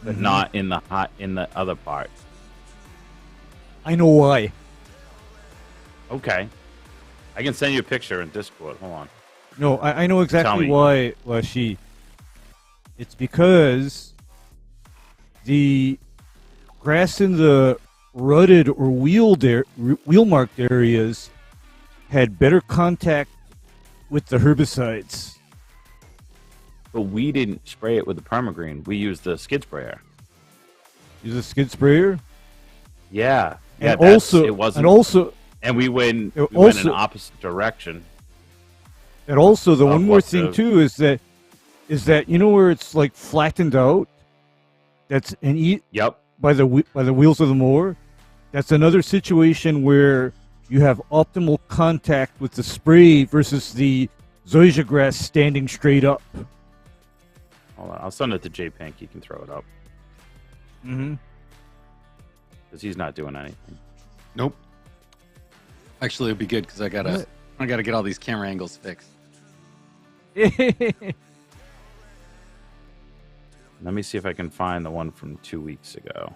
but not in the other part. I know why. Okay, I can send you a picture in Discord. Hold on. No, I know exactly me. why. She. It's because the grass in the rutted or wheel marked areas had better contact with the herbicides. But we didn't spray it with the permagreen. We used the skid sprayer. Use a skid sprayer. Yeah, yeah. And also, it wasn't. And also, and we went in an opposite direction. And also, the one more thing too is that you know where it's like flattened out. That's Yep. By the wheels of the mower. That's another situation where you have optimal contact with the spray versus the zoysia grass standing straight up. Hold on, I'll send it to J Pink. He can throw it up. Mm-hmm. Because he's not doing anything. Nope. Actually, it'd be good because I gotta get all these camera angles fixed. Let me see if I can find the one from 2 weeks ago.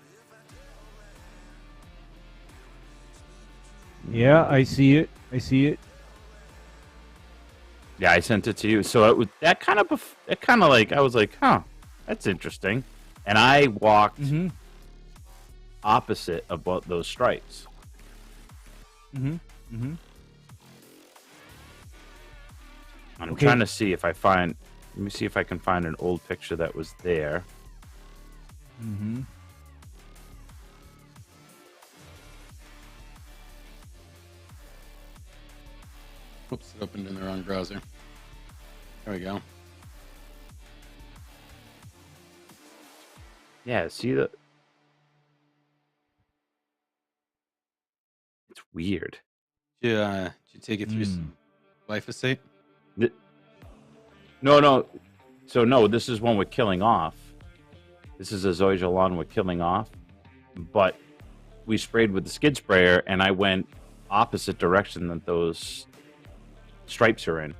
Yeah, I see it. Yeah, I sent it to you. So it was that kind of like I was like, huh, that's interesting. And I walked opposite of both those stripes. I'm trying to see if I find. Let me see if I can find an old picture that was there. Oops, it opened in the wrong browser. There we go. Yeah, see the. It's weird. Did you take it through glyphosate? No. So no, this is one we're killing off. This is a zoysia lawn we're killing off, but we sprayed with the skid sprayer, and I went opposite direction that those stripes are in.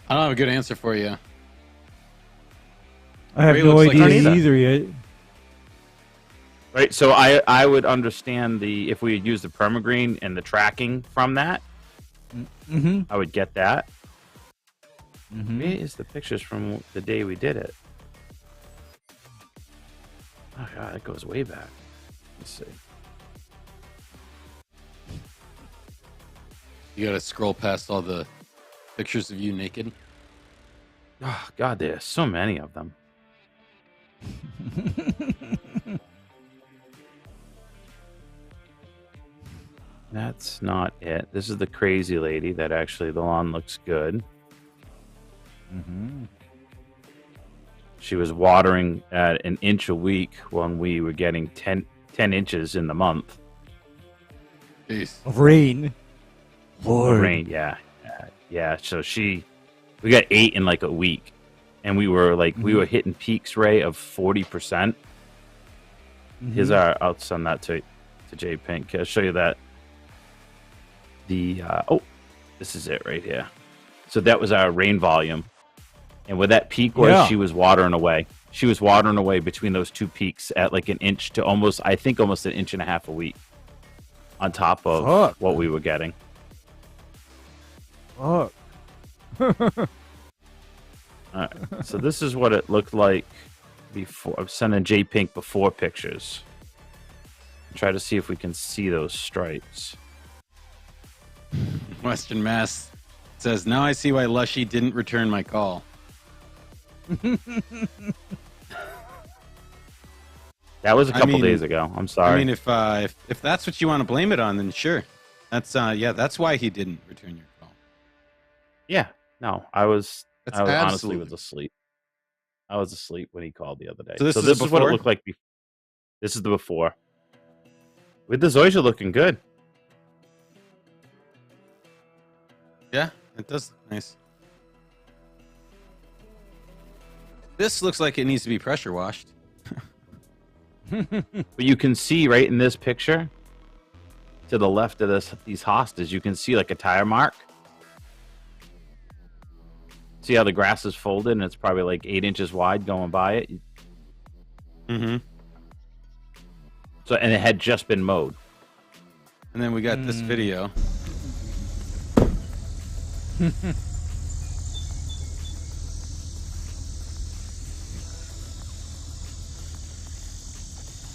I don't have a good answer for you. I have no idea either yet. Right, so I would understand if we had used the permagreen and the tracking from that. I would get that. Where is the pictures from the day we did it? Oh god, it goes way back. Let's see. You gotta scroll past all the pictures of you naked. Oh god, there's so many of them. That's not it. This is the crazy lady that actually the lawn looks good. She was watering at an inch a week when we were getting 10 inches in the month. Jeez. Of rain. Lord. Rain, yeah. So we got 8 in like a week. And we were like, we were hitting peaks, Ray, of 40%. I'll send that to J Pink. I'll show you that. This is it right here. So that was our rain volume. And where that peak was, she was watering away. She was watering away between those two peaks at like an inch to almost an inch and a half a week on top of what we were getting. Fuck. All right. So this is what it looked like before. I'm sending J Pink before pictures. Try to see if we can see those stripes. Western Mass says, now I see why Lushy didn't return my call. That was a couple days ago. I'm sorry. I mean, if that's what you want to blame it on, then sure. That's why he didn't return your call. Yeah. No, I honestly was asleep. I was asleep when he called the other day. So this is what it looked like. This is the before. With the zoysia looking good. Yeah, it does look nice. This looks like it needs to be pressure washed. But you can see right in this picture, to the left of these hostas, you can see like a tire mark. See how the grass is folded and it's probably like 8 inches wide going by it. Mm-hmm. So, and it had just been mowed. And then we got this video.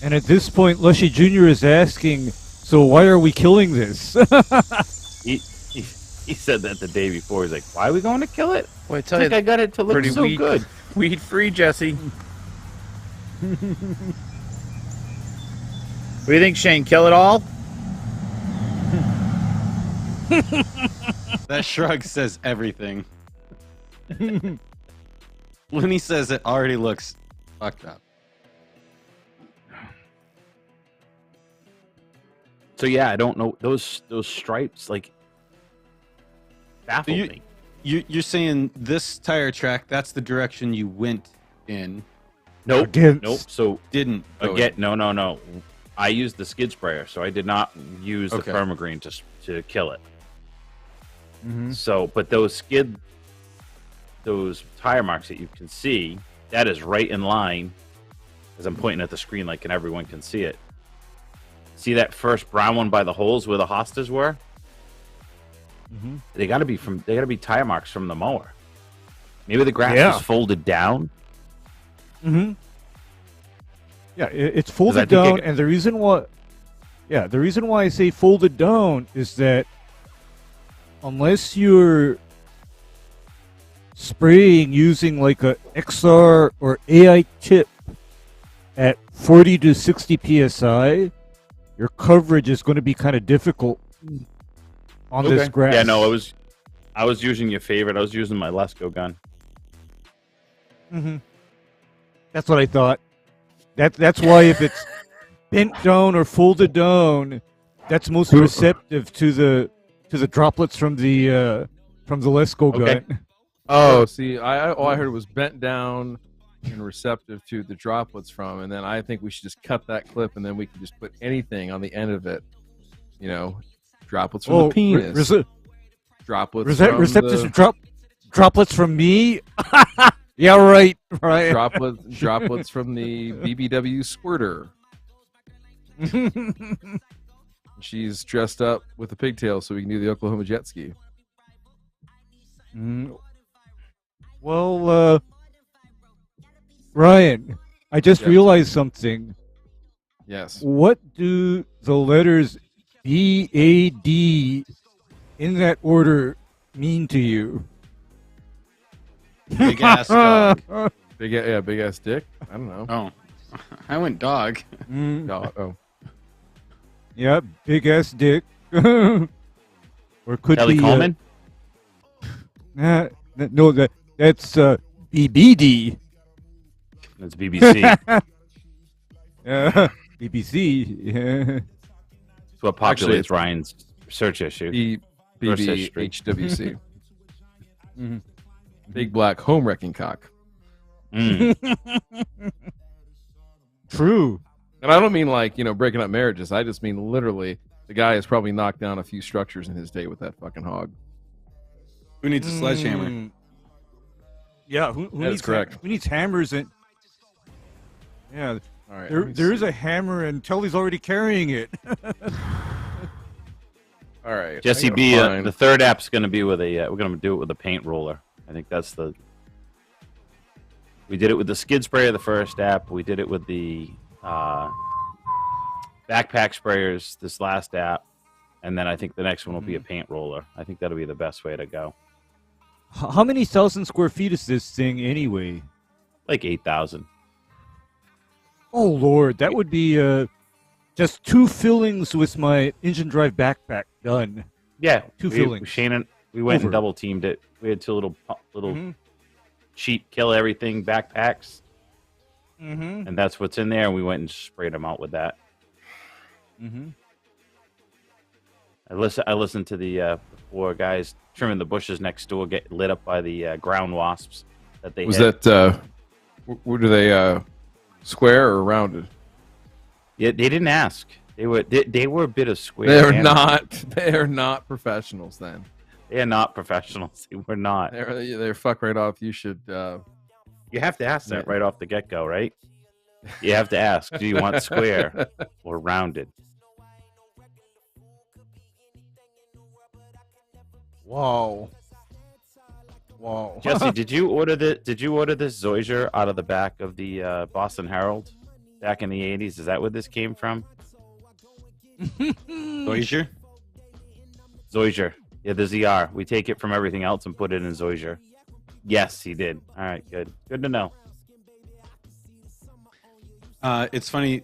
And at this point, Lushy Jr. is asking, so why are we killing this? He said that the day before. He's like, why are we going to kill it? Well, I I tell think you, I got it to look pretty so good. weed free, Jesse. What do you think, Shane? Kill it all? That shrug says everything. Looney says it already looks fucked up. So yeah, I don't know those stripes like baffled me. You're saying this tire track, that's the direction you went in. Nope. Against. Nope. So Didn't go again, in. no. I used the skid sprayer, so I did not use the Okay. permagreen to kill it. Mhm. So, but those tire marks that you can see, that is right in line, as I'm pointing at the screen, like, and everyone can see it. See that first brown one by the holes where the hostas were? Mhm. They got to be tire marks from the mower. Maybe the grass Yeah. was folded down. Mm-hmm. Yeah, it's I folded think down, and the reason why I say folded down is that unless you're spraying using like a XR or AI tip at 40 to 60 psi, your coverage is going to be kind of difficult on this grass. Yeah, no, I was using your favorite. I was using my Lesco gun. Mm-hmm. That's what I thought. That's why if it's bent down or folded down, that's most receptive to the droplets from the Lesco gun. Okay. Oh, see, all I heard was bent down and receptive to the droplets from, and then I think we should just cut that clip, and then we can just put anything on the end of it. You know, droplets from the penis, droplets from receptors the, droplets from me. Yeah, right. droplets from the BBW squirter. She's dressed up with a pigtail so we can do the Oklahoma jet ski. Well, Ryan, I just Yes. realized something. Yes. What do the letters BAD in that order mean to you? Big ass dog. Big ass dick. I don't know. Oh, I went dog. Oh. Yeah, big ass dick. Or could Kelly be Coleman? no, that's BBD. That's BBC. BBC. Yeah. It's what Actually, populates Ryan's search issue. Search history. BBHWC. Mhm. Big black home wrecking cock. Mm. True. And I don't mean like, breaking up marriages. I just mean literally the guy has probably knocked down a few structures in his day with that fucking hog. Who needs a sledgehammer? Yeah, who That needs is correct. Who needs hammers and yeah, All right. there is a hammer and Telly's already carrying it. All right. Jesse I gotta B, find- the third app's going to be with we're going to do it with a paint roller. I think that's we did it with the skid sprayer, the first app. We did it with the backpack sprayers, this last app. And then I think the next one will be a paint roller. I think that'll be the best way to go. How many thousand square feet is this thing anyway? Like 8,000. Oh Lord, that would be just 2 fillings with my engine drive backpack done. Yeah. Two fillings. Shane and we went Over. and double teamed it. We had 2 little Mhm. cheap kill everything backpacks. Mm-hmm. And that's what's in there. And we went and sprayed them out with that. Mm-hmm. I listened to the 4 guys trimming the bushes next door get lit up by the ground wasps that they Was hit. that Were they square or rounded? Yeah, they didn't ask. They were a bit of square. They are not professionals. Then they are not professionals. They were not. They're fuck right off. You should. You have to ask that right off the get go, right? You have to ask. Do you want square or rounded? Whoa. Jesse, did you order this Zoysia out of the back of the Boston Herald back in the 80s? Is that where this came from? Zoysia? Zoysia. Yeah, the ZR. We take it from everything else and put it in Zoysia. Yes, he did. All right, good. Good to know. It's funny,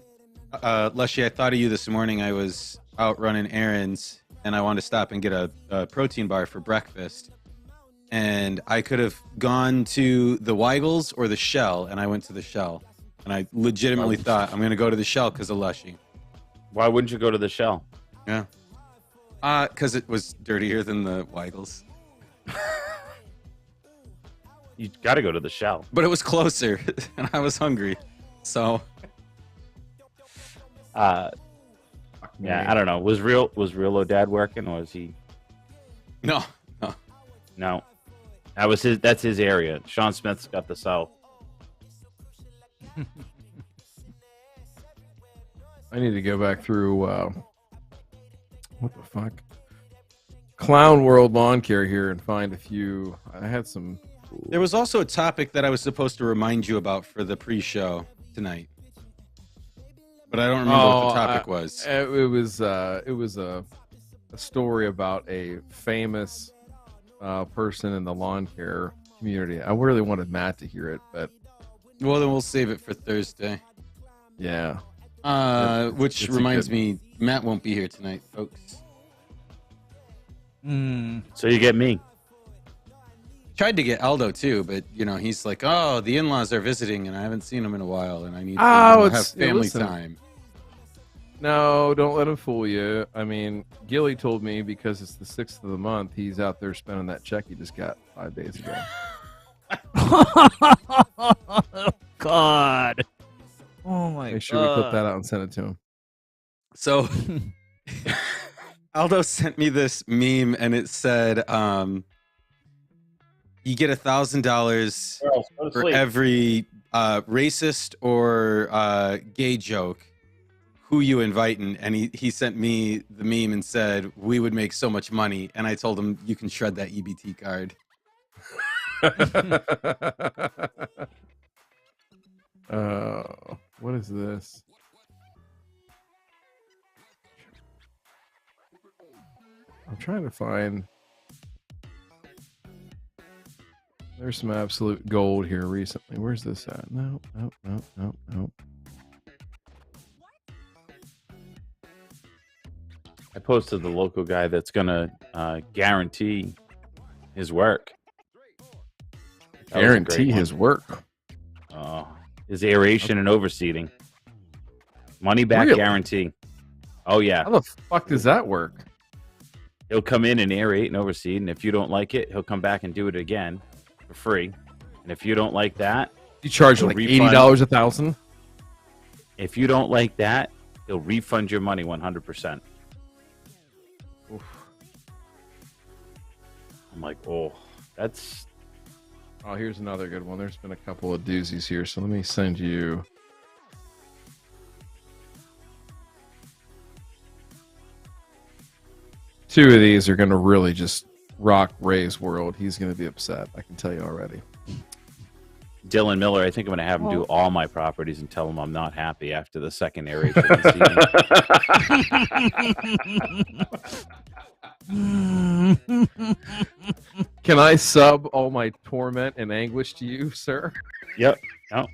Leshy, I thought of you this morning. I was out running errands, and I wanted to stop and get a protein bar for breakfast. And I could have gone to the Weigels or the Shell, and I went to the Shell. And I legitimately thought, I'm going to go to the Shell because of Leshy. Why wouldn't you go to the Shell? Yeah. Because it was dirtier than the Weigels. You got to go to the Shell. But it was closer, and I was hungry. So... yeah, I don't know. Was real O'Dad working, or was he? No. That's his area. Sean Smith's got the South. I need to go back through what the fuck? Clown World Lawn Care here and find a few. I had some. There was also a topic that I was supposed to remind you about for the pre-show tonight. But I don't remember what the topic was. It was a story about a famous person in the lawn care community. I really wanted Matt to hear it, but well, then we'll save it for Thursday. Yeah. Which reminds me, Matt won't be here tonight, folks. So you get me. Tried to get Aldo too, but he's like, "Oh, the in-laws are visiting, and I haven't seen them in a while, and I need to have family time." No, don't let him fool you. I mean, Gilly told me because it's the 6th of the month, he's out there spending that check he just got 5 days ago. God. Oh my God. Make sure we clip that out and send it to him. So, Aldo sent me this meme, and it said, "You get $1,000 for every racist or gay joke. Who you inviting?" And he sent me the meme and said, "We would make so much money." And I told him, "You can shred that EBT card." What is this? I'm trying to find. There's some absolute gold here recently. Where's this at? No. I posted the local guy that's gonna guarantee his work. Guarantee his work. His aeration and overseeding. Money back guarantee. Oh yeah. How the fuck does that work? He'll come in and aerate and overseed, and if you don't like it, he'll come back and do it again for free. And if you don't like that, you charge like $80 1,000. If you don't like that, he'll refund your money 100%. Oof. I'm like, oh, that's. Oh, here's another good one. There's been a couple of doozies here, so let me send you. Two of these are going to really just rock Ray's world. He's going to be upset. I can tell you already. Dylan Miller, I think I'm going to have him do all my properties and tell him I'm not happy after the second aeration. Can I sub all my torment and anguish to you, sir? Yep. No.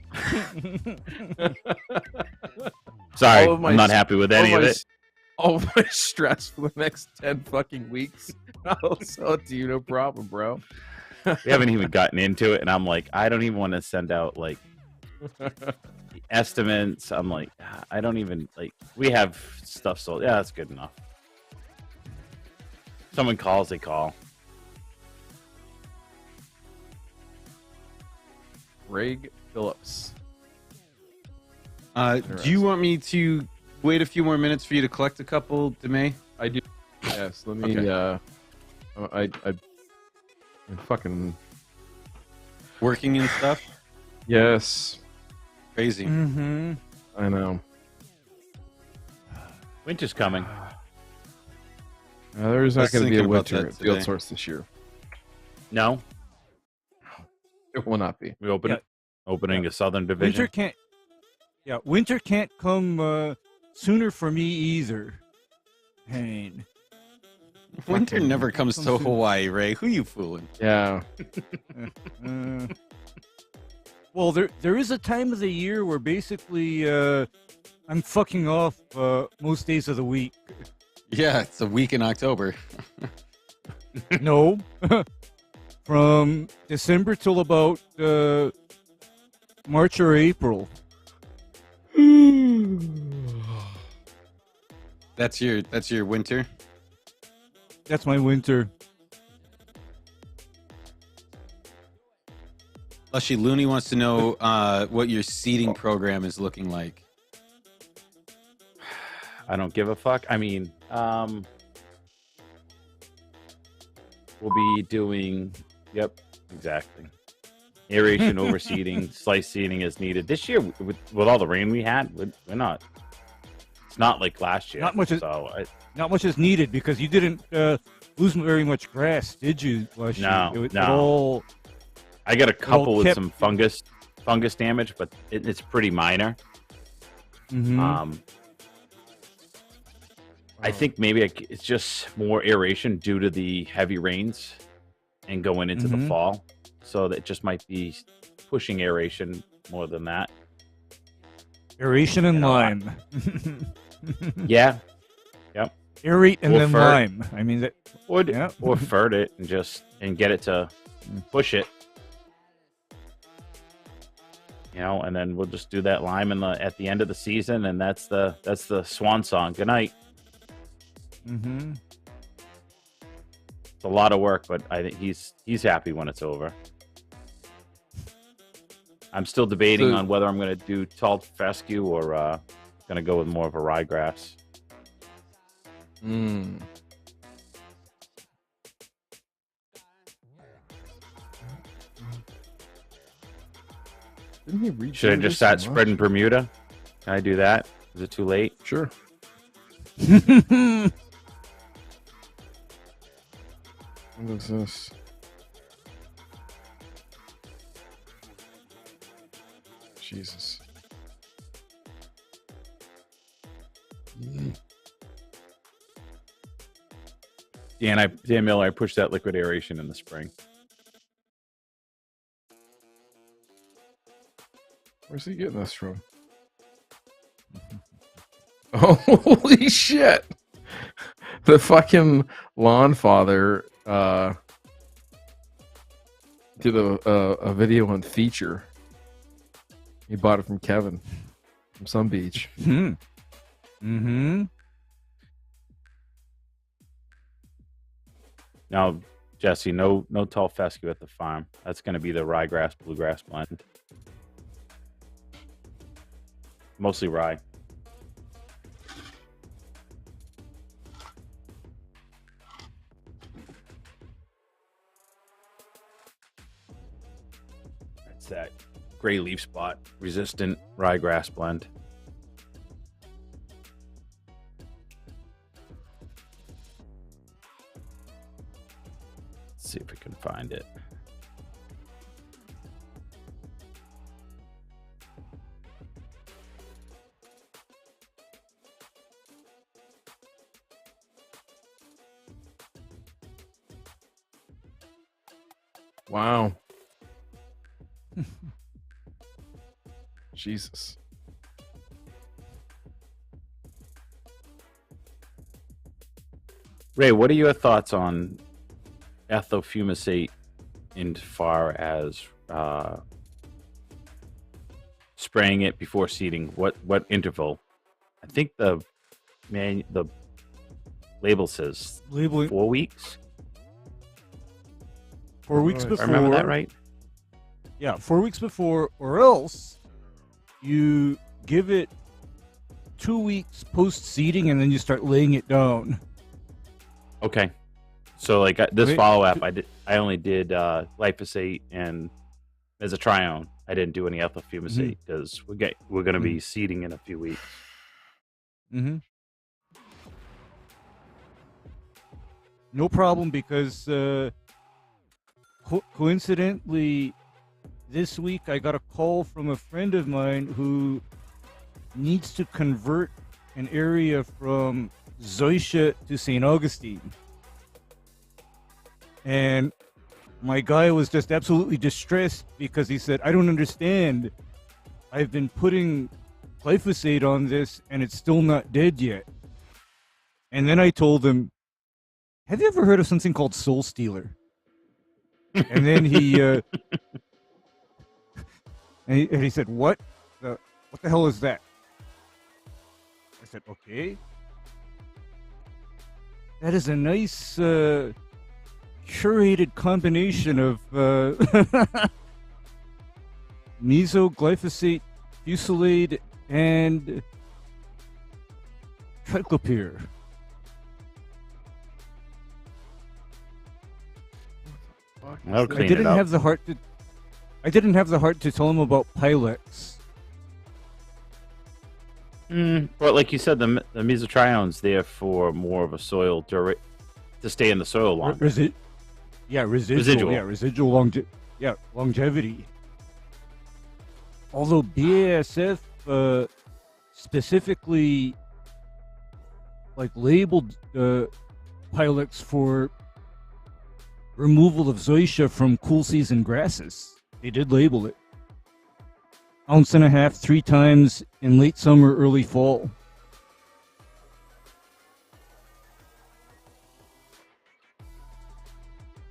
Sorry, I'm not happy with any of it. All of my stress for the next 10 fucking weeks. I'll sell it to you, no problem, bro. We haven't even gotten into it, and I'm like, I don't even want to send out like estimates. I'm like, I don't even like. We have stuff sold. Yeah, that's good enough. Someone calls, they call. Ray Phillips. Do you want me to wait a few more minutes for you to collect a couple, DeMay? I do. Yes. Let me. Okay. I'm fucking. Working and stuff? Yes. Crazy. Mm-hmm. I know. Winter's coming. There's I not was going to be a thinking about winter that at Field today. Source this year. No, It will not be. we opening a Southern Division. Winter can't come sooner for me either. Pain. Winter never comes Comes to to- Hawaii, Ray. Who you fooling? Yeah. Well, there is a time of the year where basically I'm fucking off most days of the week. Yeah, it's a week in October. No, from December till about March or April. That's your winter. That's my winter. Lushy Looney wants to know what your seating program is looking like. I don't give a fuck. I mean, we'll be doing. Yep, exactly. Aeration, overseeding, slice seeding as needed. This year, with all the rain we had, we're not. It's not like last year. Not much is- So Not much is needed because you didn't lose very much grass, did you? Last No, year? It no. all I got a couple with kept- some fungus damage, but it's pretty minor. Mhm. I think maybe it's just more aeration due to the heavy rains and going into the Mhm. fall. So that just might be pushing aeration more than that. aeration and You know, lime. Yeah. Aerate and Or then fert. lime. I mean that. Or, Yeah. or fert it and get it to push it. You know, and then we'll just do that lime at the end of the season, and that's the swan song. Good night. Mm-hmm. It's a lot of work, but I think he's happy when it's over. I'm still debating So- on whether I'm going to do tall fescue or going to go with more of a ryegrass. Mm. Didn't he read Should I through just this start so much? spreading Bermuda? Can I do that? Is it too late? Sure. What is this? Jesus. Dan Miller, I pushed that liquid aeration in the spring. Where's he getting this from? Holy shit! The fucking lawn father did a video on Feature. He bought it from Kevin from Sun Beach. Mm-hmm. Now, Jesse, no tall fescue at the farm. That's going to be the ryegrass bluegrass blend. Mostly rye. That's that gray leaf spot resistant ryegrass blend. Let's see if we can find it. Wow. Jesus. Ray, what are your thoughts on ethofumicate in far as spraying it before seeding? What interval? I think the label says Labeling 4 weeks. 4 weeks If I before. If I remember that right. 4 weeks before, or else you give it 2 weeks post seeding, and then you start laying it down. Okay. So like this Wait, follow-up, I only did glyphosate and mesotrione. I didn't do any ethylfumicate because we're going to be seeding in a few weeks. Mm-hmm. No problem, because coincidentally, this week I got a call from a friend of mine who needs to convert an area from Zoysia to St. Augustine. And my guy was just absolutely distressed because he said, I don't understand. I've been putting glyphosate on this and it's still not dead yet. And then I told him, have you ever heard of something called Soul Stealer? And then he and he said, what the hell is that? I said, okay. That is a nice curated combination of mesoglyphosate, fusilade, and triclopyr. That'll clean I didn't it up. have the heart to. I didn't have the heart to tell him about Pylex. But like you said, the mesotrione's there for more of a soil to stay in the soil longer. Residual. Residual. Longevity. Although BASF specifically labeled Pylex for removal of zoysia from cool season grasses. They did label it. 1.5 ounces, 3 times in late summer, early fall.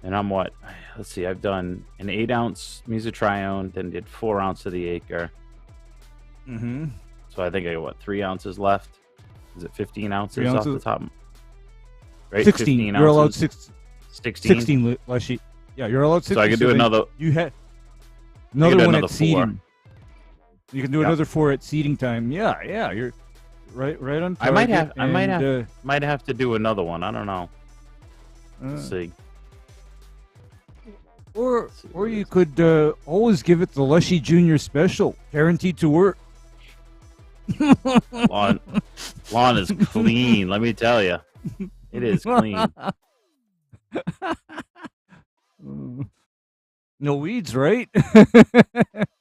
And I'm what? Let's see. I've done an 8-ounce mesotrione, then did 4 ounces of the acre. Mm-hmm. So I think I got 3 ounces left. Is it 15 ounces, off the top? Right, 16. 15 You're allowed ounces. 16. 16. 16 Leshy. Yeah, you're allowed 16. So I could do another. You had another one another at seeding. 4. You can do another 4 at seeding time. Yeah, you're right on target. I might have to do another one. I don't know. Let's see. Or you could always give it the Lushy Junior Special, guaranteed to work. Lawn is clean. Let me tell you, it is clean. No weeds, right?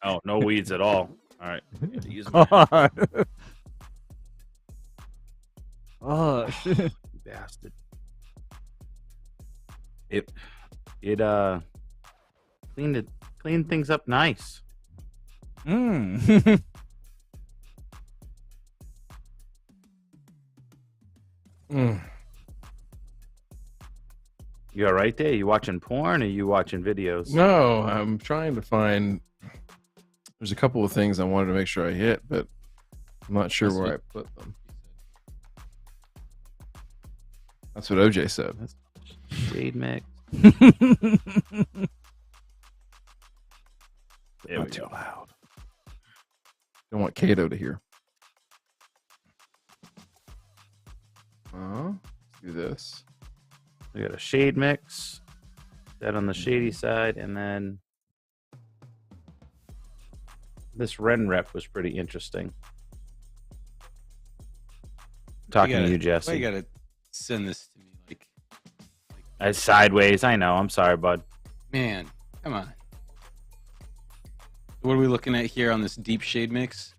Oh, no weeds at all. All right, use God. Oh, you bastard. It cleaned things up nice. Mm. You all right there? You watching porn or you watching videos? No, I'm trying to find. There's a couple of things I wanted to make sure I hit, but I'm not sure where I put them. That's what OJ said. Shade mix. There Not we too go. loud. Don't want Kato to hear. Let's do this. We got a shade mix. That on the shady side, and then this Ren rep was pretty interesting. Talking to you, Jesse. You gotta send this to me, Sideways. I know. I'm sorry, bud. man. Come on. What are we looking at here on this deep shade mix?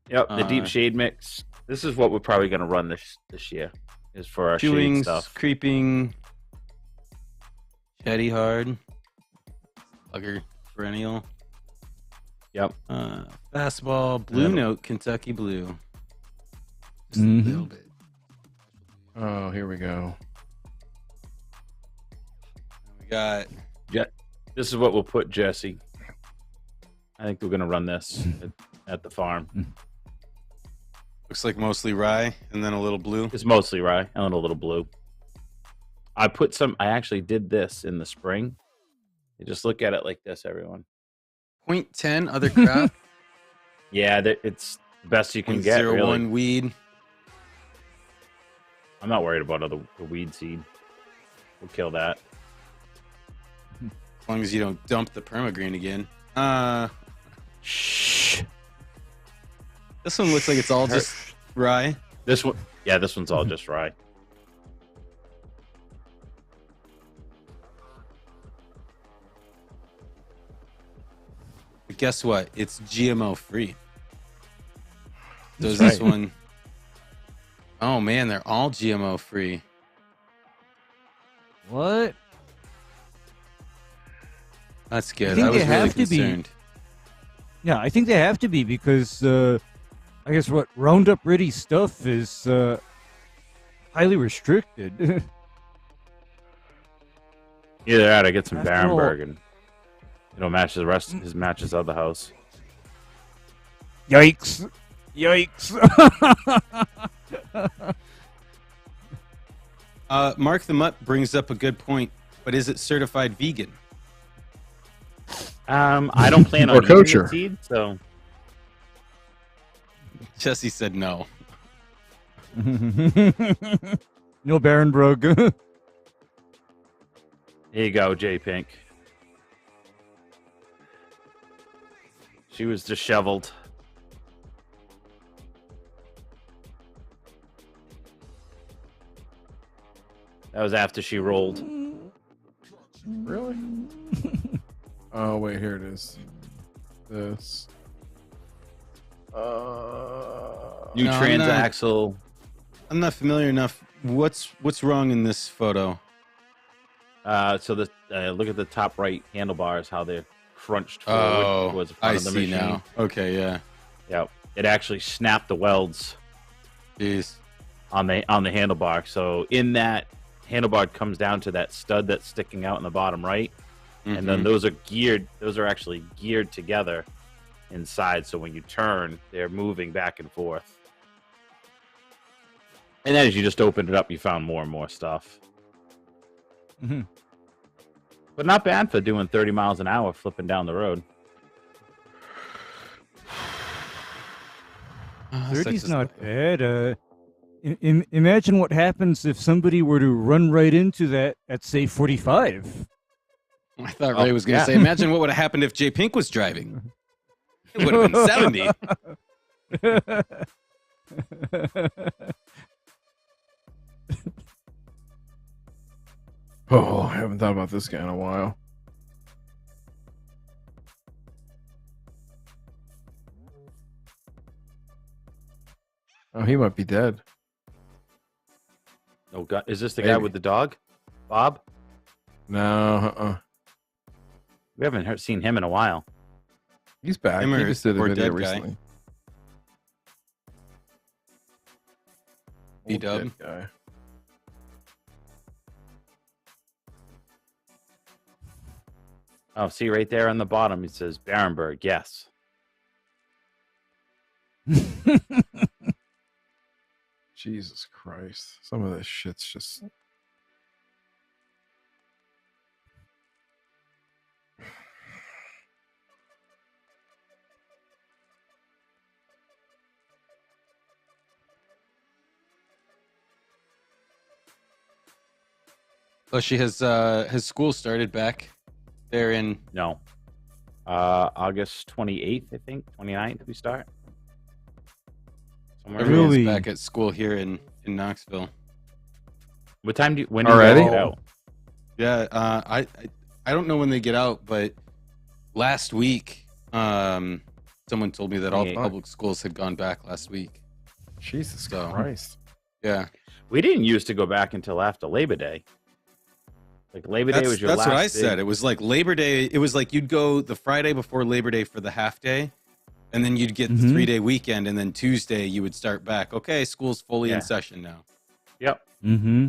Yep, the deep shade mix. This is what we're probably going to run this year. Is for our Chewing, shade stuff. creeping, chatty hard, slugger, perennial. Yep. Fastball, blue note, Kentucky blue. Just a little bit. Oh, here we go. We got. This is what we'll put Jesse. I think we're going to run this at the farm. Looks like mostly rye and then a little blue. It's mostly rye and a little blue. I actually did this in the spring. You just look at it like this, everyone. .10 other crap. Yeah, it's the best you can get. 0.01 Really. weed. I'm not worried about the weed seed. We'll kill that. As long as you don't dump the permagreen again. Shh. This one looks like it's all just rye. This one, yeah, this one's all just rye. But guess what? It's GMO free. So is That's this right. one? Oh man, they're all GMO free. What? That's good. think I was they really have to be. concerned. Yeah, I think they have to be because I guess what Roundup Ready stuff is highly restricted. Either that, I get some After all- Barenberg and it'll match the rest. His matches of the house. Yikes! Yikes! Mark the Mutt brings up a good point, but is it certified vegan? I don't plan on Or using kosher. the seed, so Jesse said no. No Barenbrug. here you go, J Pink. She was disheveled. That was after she rolled. Really? Oh wait, here it is. This. New No, I'm transaxle. I'm not familiar enough. What's wrong in this photo? So the look at the top right handlebars, how they're crunched forward towards the front I of the see machine. now. Okay, yeah. Yep. It actually snapped the welds Jeez. on the handlebar. So in that handlebar comes down to that stud that's sticking out in the bottom right, and then Mhm. those are geared. Those are actually geared together inside. So when you turn, they're moving back and forth. And then as you just opened it up, you found more and more stuff. Mhm. But not bad for doing 30 miles an hour flipping down the road. 30's not bad. Imagine what happens if somebody were to run right into that at say 45. I thought Ray was going to yeah. say, imagine what would have happened if J Pink was driving. It would have been 70. Oh, I haven't thought about this guy in a while. Oh, he might be dead. Oh God, is this the guy Maybe. with the dog, Bob? No, We haven't seen him in a while. he's back. Him He or- just did a or video dead guy? recently. Old B-dub. dead guy. Oh, see right there on the bottom, it says Barenberg. Yes. Jesus Christ. Some of this shit's just. Oh, she has school started back there in No. August 28th, I think. 29th we start. Somewhere around- everyone's Really? back at school here in Knoxville. When do you guys Already? get out? Yeah, I don't know when they get out, but last week, someone told me that all the Yeah. public schools had gone back last week. Jesus So- Christ. Yeah, We didn't used to go back until after Labor Day. Like Labor Day was your that's last what I big- said. It was like Labor Day. It was like you'd go the Friday before Labor Day for the half day, and then you'd get the Mhm. 3-day weekend, and then Tuesday you would start back. Okay, school's fully Yeah. in session now. Yep. Mm-hmm.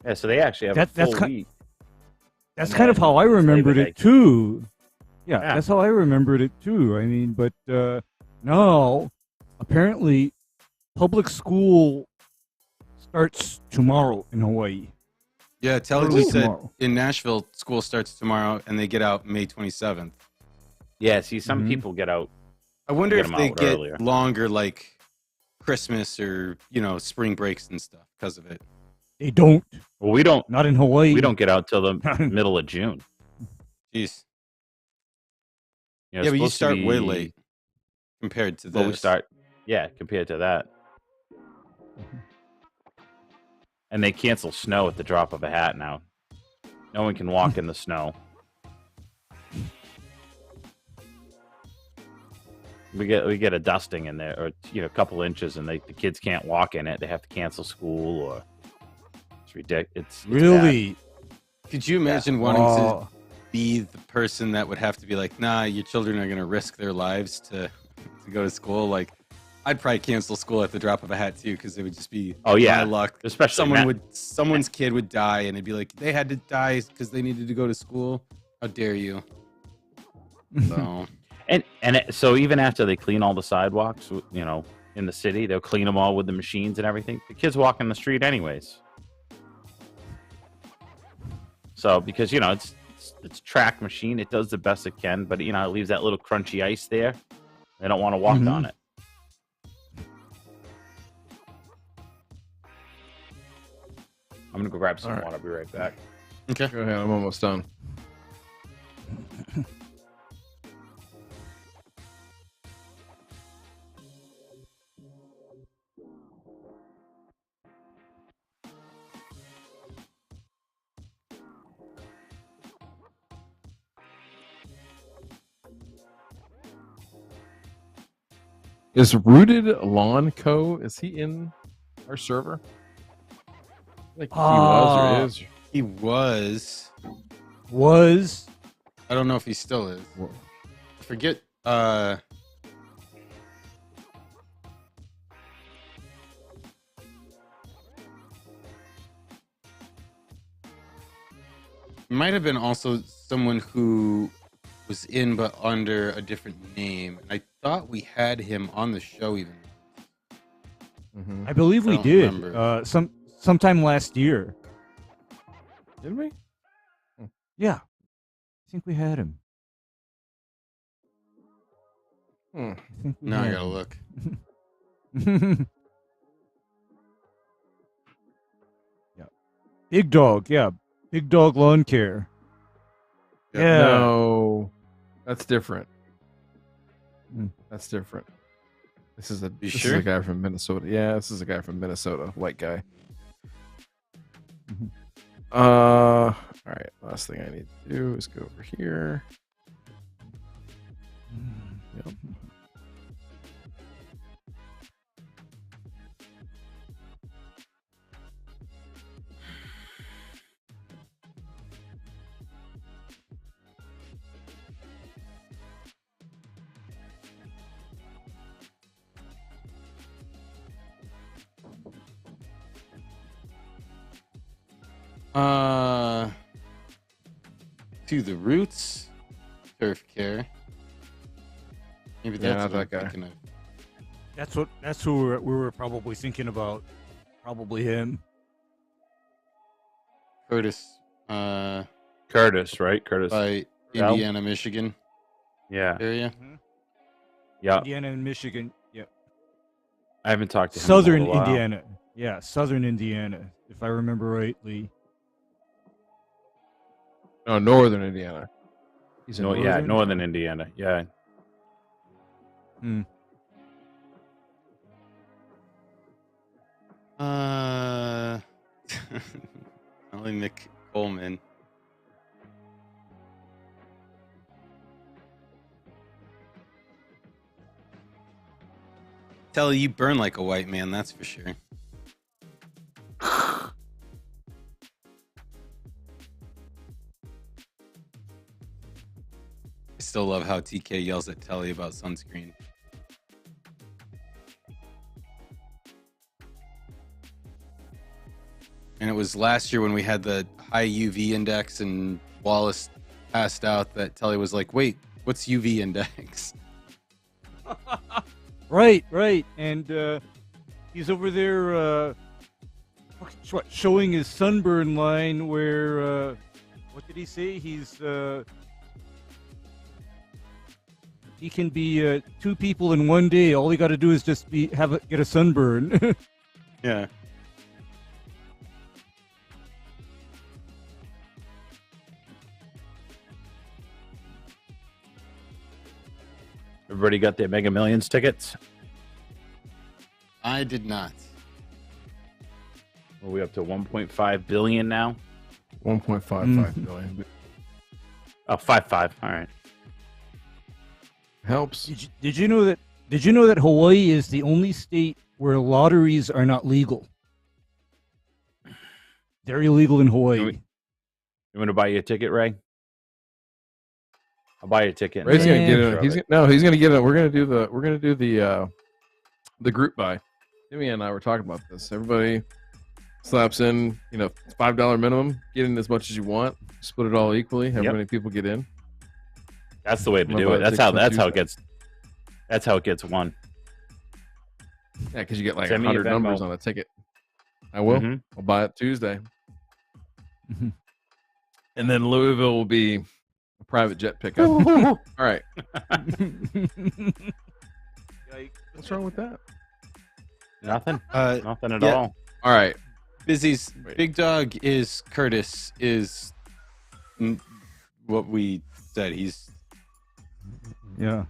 Yeah, so they actually have That's a full ki- week. That's And kind of then how I it's remembered Labor it Day. too. Yeah, Yeah. that's how I remembered it too. I mean, but no, apparently, public school starts tomorrow in Hawaii. Yeah, Telly Early just said tomorrow. in Nashville, school starts tomorrow, and they get out May 27th. Yeah, see, some Mhm. people get out. I wonder Get if 'em they out get earlier. longer, like Christmas or spring breaks and stuff because of it. They don't. Well, we don't. Not in Hawaii. We don't get out till the middle of June. Jeez. You know, Yeah, it's but you supposed to start way be- late compared to Well, this. we start. Yeah, compared to that. And they cancel snow at the drop of a hat now. No one can walk in the snow. We get a dusting in there, or a couple inches, and the kids can't walk in it. They have to cancel school, or it's ridiculous. It's Really? Could you imagine wanting to Oh. be the person that would have to be like, nah, your children are going to risk their lives to go to school? Like, I'd probably cancel school at the drop of a hat too, because it would just be Oh, yeah. my luck. Especially Someone's kid would die, and it'd be like they had to die because they needed to go to school. How dare you? So So even after they clean all the sidewalks, in the city, they'll clean them all with the machines and everything. The kids walk in the street anyways. So because it's track machine, it does the best it can, but it leaves that little crunchy ice there. They don't want to walk on it. I'm gonna go grab some All right. water. I'll be right back. okay. Go ahead. I'm almost done. Is Rooted Lawn Co. Is he in our server? Like he was or is. He was. Was. I don't know if he still is. Whoa. I forget. Might have been also someone who was in but under a different name. And I thought we had him on the show even. Mhm. I believe I we don't did. remember. Sometime last year. Did we? Yeah. I think we had him. Hmm. I think we Now I had gotta him. look. Yeah. Big Dog. Yeah. Big Dog Lawn Care. Yeah. No, that's different. Hmm. That's different. This is a sure? a guy from Minnesota. Yeah, this is a guy from Minnesota, white guy. Mhm. All right. Last thing I need to do is go over here. Yep. To the Roots Turf Care. Maybe Yeah, that's not what I'm that guy. thinking of. That's who we were probably thinking about. Probably him. Curtis, Curtis, right? Curtis. by Yeah. Indiana, Michigan Yeah. area. Yeah. Indiana and Michigan. Yeah. I haven't talked to him. Southern in a while. Indiana. Yeah, Southern Indiana, if I remember rightly. No, Northern Indiana. He's in No, yeah, Northern Indiana. Yeah. Hmm. Only Nick Coleman. Telly, you burn like a white man, that's for sure. I still love how TK yells at Telly about sunscreen. And it was last year when we had the high UV index and Wallace passed out that Telly was like, wait, what's UV index? Right. And he's over there showing his sunburn line where what did he say? He's he can be 2 people in one day. All he got to do is just get a sunburn. Yeah. Everybody got their Mega Millions tickets? I did not. Are we up to 1.5 billion now? 1.55 billion. Oh, 5.5. All right. Helps. Did you know that? Did you know that Hawaii is the only state where lotteries are not legal? They're illegal in Hawaii. You want to buy you a ticket, Ray? I'll buy you a ticket. Ray's gonna get it. He's He's gonna get it. We're gonna do the group buy. Jimmy and I were talking about this. Everybody slaps in, it's $5 minimum. Get in as much as you want. Split it all equally. How many people get in? That's the way to do it. That's how it gets won. Yeah, because you get like Send me 100 your numbers Venmo. on a ticket. I will. Mhm. I'll buy it Tuesday. And then Louisville will be a private jet pickup. All right. What's wrong with that? Nothing. Uh, Nothing at yeah. all. All right. Busy's Wait. big dog is Curtis is what we said. He's Yeah.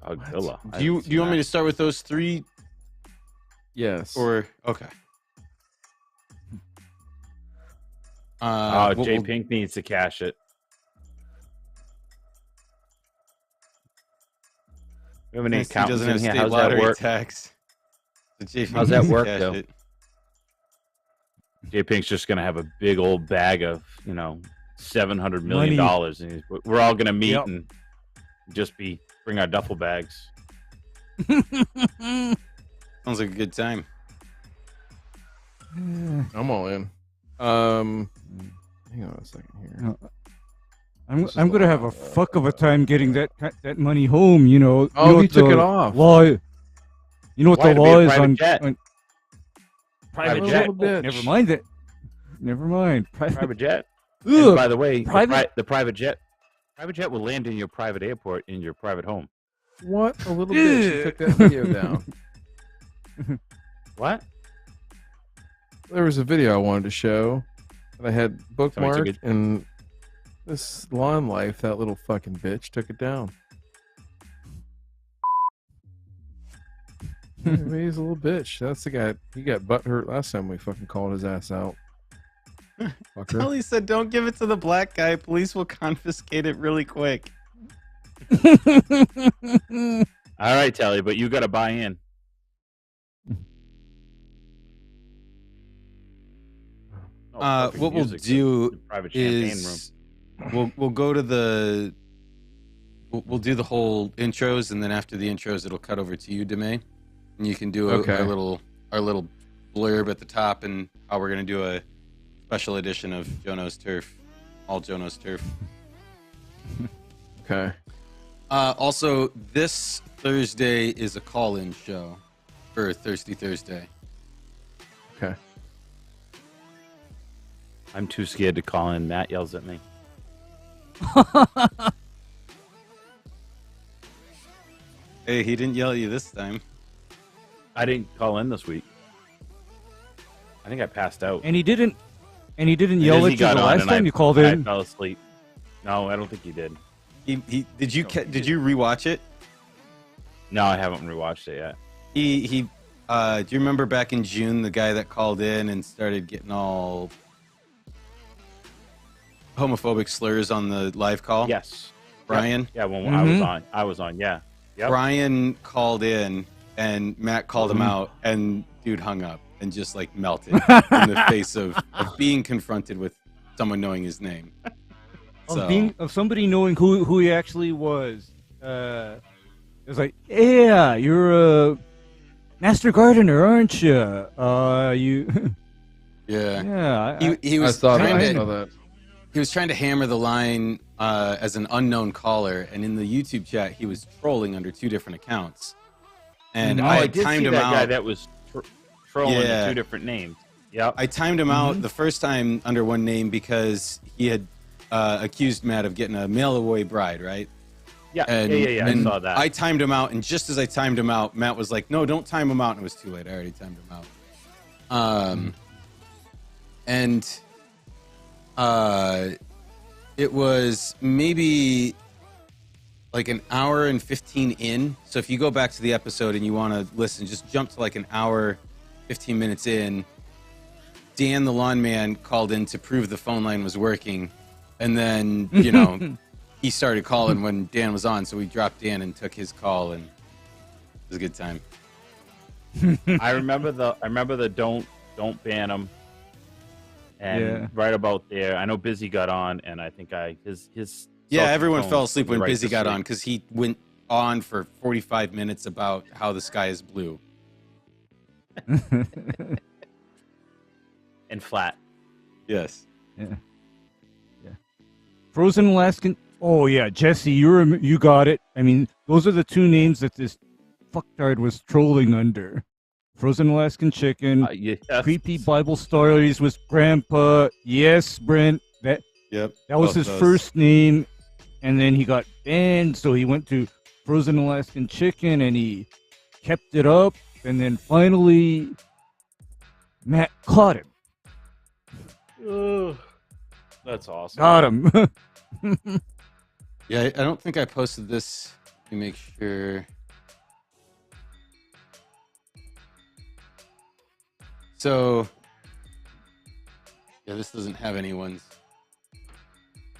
Dogzilla. do you want me to start with those 3 Yes. or okay? Jay Pink needs to cash it. We have any He accountants doesn't in have here. state How's that lottery work? tax. So Jay How's that needs to work, cash though? it. Jay Pink's just gonna have a big old bag of $700 million, and we're all gonna meet and just bring our duffel bags. Sounds like a good time. I'm all in. Hang on a second here. I'm gonna have a fuck of a time getting that money home. You know. Oh, you know he what took the it off. Law. You know what Why, the to be a law is private on jet? private Private jet. jet. Oh, never mind that. Never mind. Private jet. Ugh, And by the way, private- the private jet will land in your private airport in your private home. What a little bitch. He took that video down. What? There was a video I wanted to show that I had Somebody took bookmarked, it. and this lawn life, that little fucking bitch, took it down. Yeah, he's a little bitch. That's the guy. He got butt hurt last time we fucking called his ass out. Fucker. Telly said, "Don't give it to the black guy. Police will confiscate it really quick." All right, Telly, but you got to buy in. Perfect What we'll music, do the private champagne room. is we'll go to the we'll do the whole intros, and then after the intros, it'll cut over to you, DeMay, and you can do our little blurb at the top, and how we're gonna do a special edition of Jono's Turf, all Jono's Turf. Okay. Also, this Thursday is a call-in show for Thirsty Thursday. Okay. I'm too scared to call in. Matt yells at me. Hey, he didn't yell at you this time. I didn't call in this week. I think I passed out. And he didn't yell then at he you the got on last and time you called I in. fell asleep. No, I don't think he did. He did you rewatch it? No, I haven't rewatched it yet. He do you remember back in June the guy that called in and started getting all homophobic slurs on the live call? Yes. Brian? Yeah, when Mhm. I was on, yeah. Yep. Brian called in and Matt called him out, and dude hung up and just like melted in the face of being confronted with someone knowing his name. Of somebody knowing who he actually was. It was like, yeah, you're a master gardener, aren't you? You. Yeah. Yeah. He I was saw trying that. he was trying to hammer the line as an unknown caller, and in the YouTube chat he was trolling under 2 different accounts. And Oh, I I did timed see him that out. guy that was trolling Yeah. 2 different names. Yep. I timed him out the first time under one name because he had accused Matt of getting a mail away bride, right? Yeah, And, yeah. I saw that. I timed him out, and just as I timed him out, Matt was like, "No, don't time him out." And it was too late. I already timed him out. It was maybe like an hour and 15 in. So if you go back to the episode and you want to listen, just jump to like an hour, 15 minutes in. Dan the lawn man called in to prove the phone line was working, and then he started calling when Dan was on, so we dropped Dan and took his call, and it was a good time. I remember the don't ban him, and right about there, I know Busy got on, and I think his everyone fell asleep when Busy got on because he went on for 45 minutes about how the sky is blue and flat. Yes. Yeah. Frozen Alaskan. Oh yeah, Jesse, you got it. I mean, those are the two names that this fucktard was trolling under. Frozen Alaskan Chicken. Yes. Creepy Bible Stories with Grandpa. Yes, Brent. That was his first name, and then he got banned, so he went to Frozen Alaskan Chicken, and he kept it up, and then finally Matt caught him. That's awesome. Got him. Yeah, I don't think I posted this. Let me make sure. So, yeah, this doesn't have anyone's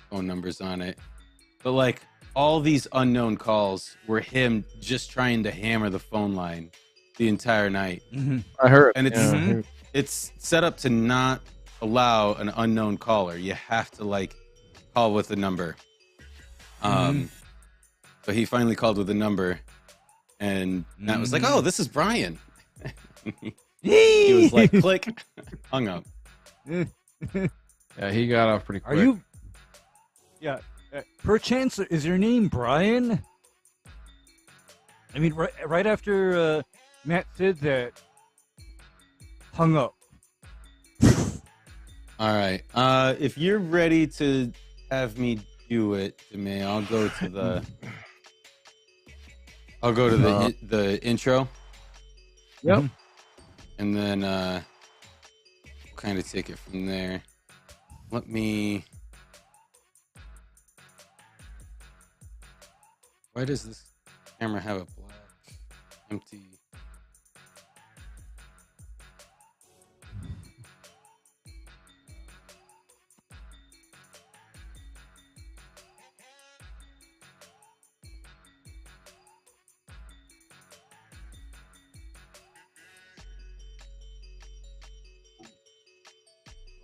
phone numbers on it. But, like, all these unknown calls were him just trying to hammer the phone line the entire night. Mm-hmm. I heard. And it's set up to not allow an unknown caller. You have to, like, call with a number. But he finally called with a number, and Matt was like, "Oh, this is Brian." He was like, "Click," hung up. Yeah, he got off pretty quick. Are you? Yeah. Perchance, is your name Brian? I mean, right after Matt said that, hung up. All right. If you're ready to have me do it, DeMay, I'll go to the intro. Yep. And then we'll kind of take it from there. Let me. Why does this camera have a black empty?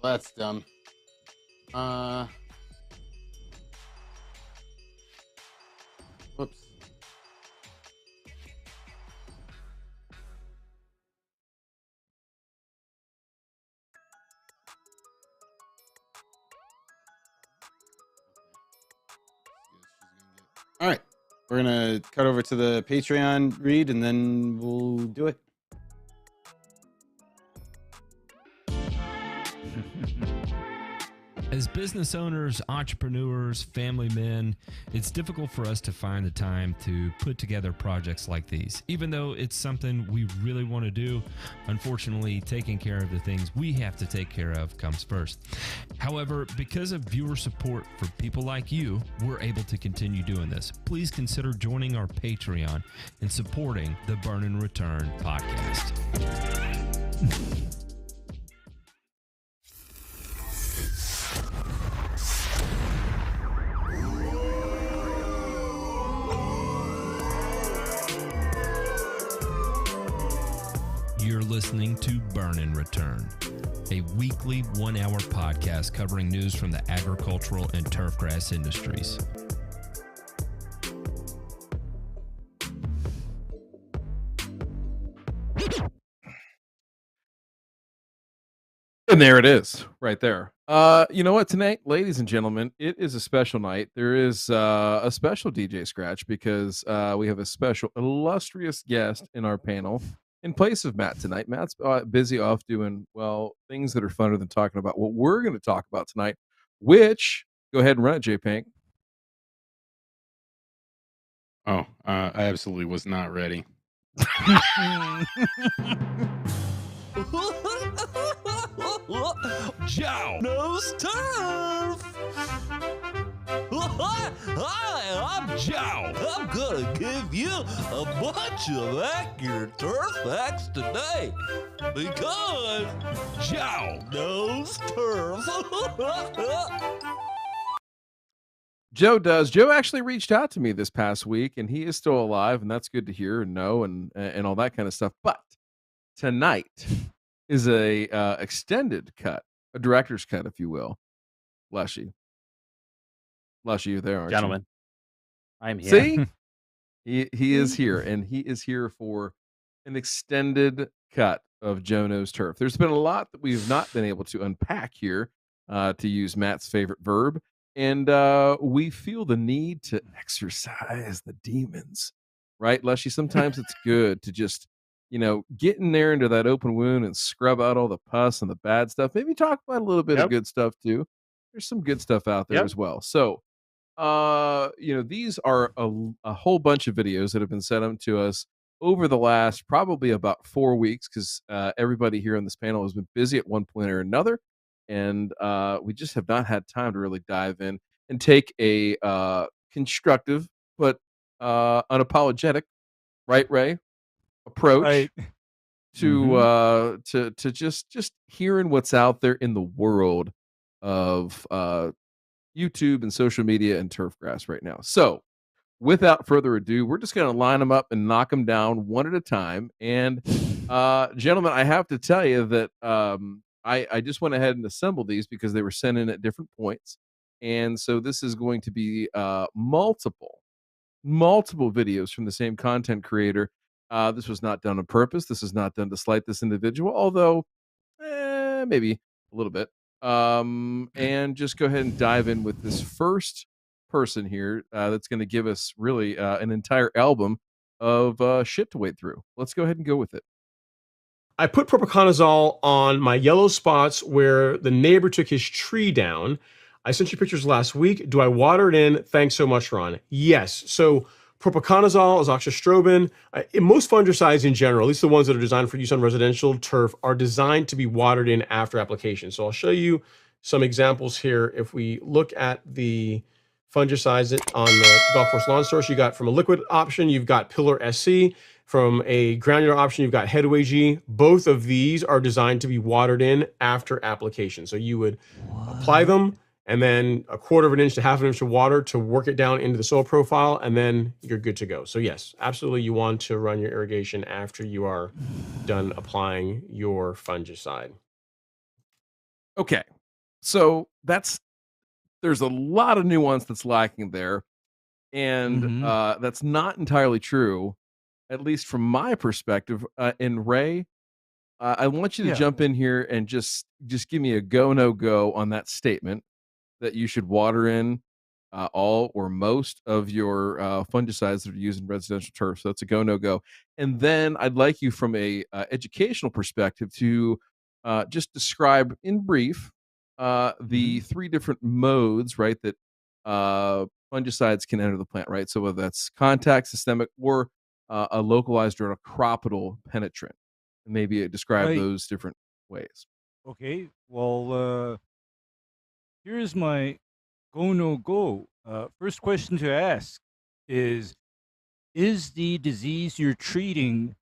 Well, that's dumb. Whoops. All right. We're going to cut over to the Patreon read, and then we'll do it. As business owners, entrepreneurs, family men, it's difficult for us to find the time to put together projects like these. Even though it's something we really want to do, unfortunately, taking care of the things we have to take care of comes first. However, because of viewer support for people like you, we're able to continue doing this. Please consider joining our Patreon and supporting the Burn and Return podcast. You're listening to Burn and Return, a weekly 1-hour podcast covering news from the agricultural and turfgrass industries. And there it is, right there. You know what, tonight, ladies and gentlemen, it is a special night. There is a special DJ Scratch because we have a special illustrious guest in our panel in place of Matt tonight. Matt's busy off doing, well, things that are funner than talking about what we're going to talk about tonight, which Go ahead and run it, J Pink. Oh, I absolutely was not ready. Joe knows turf. Hi, I'm Joe. I'm gonna give you a bunch of accurate turf facts today because Joe knows turf. Joe does. Joe actually reached out to me this past week, and he is still alive, and that's good to hear and know, and all that kind of stuff. But tonight is a extended cut, a director's cut, if you will. Lushy, you're there, aren't Gentlemen, I'm you? here. See, he is here, and he is here for an extended cut of Joe Knows Turf. There's been a lot that we've not been able to unpack here, to use Matt's favorite verb. And we feel the need to exercise the demons, right, Lushy? Sometimes it's good to just, get in there into that open wound and scrub out all the pus and the bad stuff. Maybe talk about a little bit of good stuff too. There's some good stuff out there as well. So, these are a whole bunch of videos that have been sent up to us over the last probably about 4 weeks because everybody here on this panel has been busy at one point or another. And we just have not had time to really dive in and take a constructive but unapologetic, right, Ray, approach to just hearing what's out there in the world of YouTube and social media and turfgrass right now. So, without further ado, we're just going to line them up and knock them down one at a time. And, gentlemen, I have to tell you that I just went ahead and assembled these because they were sent in at different points. And so this is going to be multiple videos from the same content creator. This was not done on purpose. This is not done to slight this individual, although maybe a little bit. And just go ahead and dive in with this first person here that's going to give us really an entire album of shit to wade through. Let's go ahead and go with it. I put propiconazole on my yellow spots where the neighbor took his tree down. I sent you pictures last week. Do I water it in? Thanks so much, Ron. Yes. So propiconazole, azoxystrobin, most fungicides in general, at least the ones that are designed for use on residential turf, are designed to be watered in after application. So I'll show you some examples here. If we look at the fungicides on the Golf Course Lawn Source, you got from a liquid option, you've got Pillar SC. From a granular option, you've got Headway G. Both of these are designed to be watered in after application. So you would apply them and then a quarter of an inch to half an inch of water to work it down into the soil profile, and then you're good to go. So yes, absolutely you want to run your irrigation after you are done applying your fungicide. Okay. So there's a lot of nuance that's lacking there. And that's not entirely true, at least from my perspective. And Ray, I want you to jump in here and just give me a go, no go on that statement that you should water in all or most of your fungicides that are used in residential turf. So that's a go, no go. And then I'd like you from a educational perspective to just describe in brief the three different modes, right, that fungicides can enter the plant, right? So whether that's contact, systemic, or a localized or a croppable penetrant. And maybe describe those different ways. Okay, well, here's my go, no go. First question to ask is the disease you're treating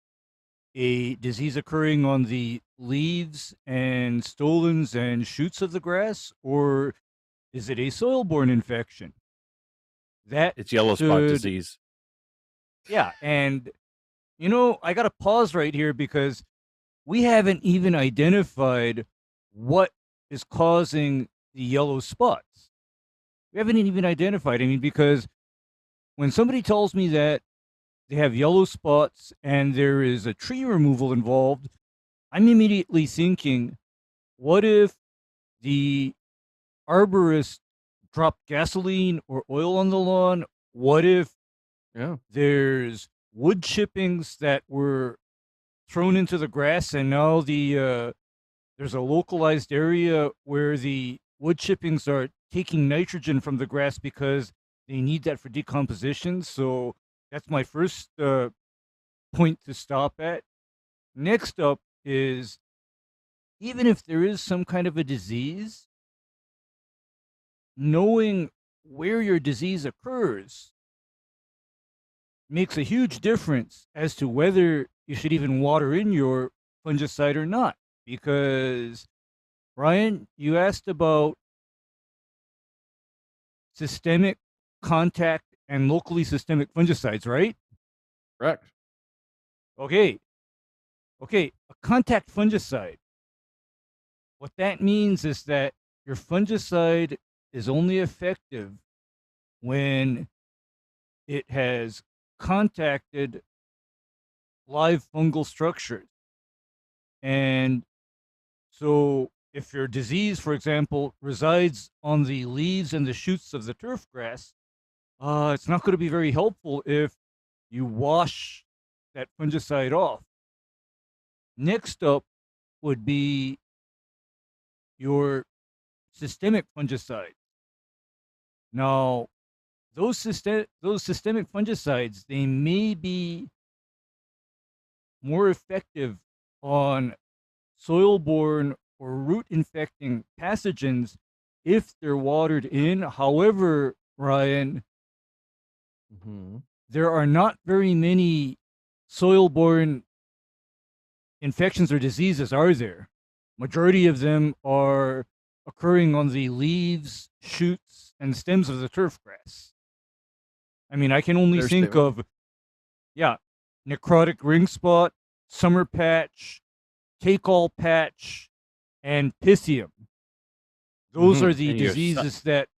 a disease occurring on the leaves and stolons and shoots of the grass, or is it a soil-borne infection? It's yellow spot disease. Yeah, and I got to pause right here because we haven't even identified what is causing the yellow spots. We haven't even identified. I mean, because when somebody tells me that they have yellow spots and there is a tree removal involved, I'm immediately thinking, what if the arborist dropped gasoline or oil on the lawn? What if there's wood chippings that were thrown into the grass and now there's a localized area where the wood chippings are taking nitrogen from the grass because they need that for decomposition. So that's my first point to stop at. Next up is, even if there is some kind of a disease, knowing where your disease occurs makes a huge difference as to whether you should even water in your fungicide or not. Because, Ryan, you asked about systemic, contact, and locally systemic fungicides, right? Correct. Okay. A contact fungicide. What that means is that your fungicide is only effective when it has contacted live fungal structures. And so if your disease, for example, resides on the leaves and the shoots of the turfgrass, it's not going to be very helpful if you wash that fungicide off. Next up would be your systemic fungicide. Now, those systemic fungicides, they may be more effective on soil-borne or root-infecting pathogens if they're watered in. However, Ryan, there are not very many soil-borne infections or diseases, are there? Majority of them are occurring on the leaves, shoots, and stems of the turfgrass. I mean, I can only think of, necrotic ring spot, summer patch, take-all patch, and pythium. Those are the diseases that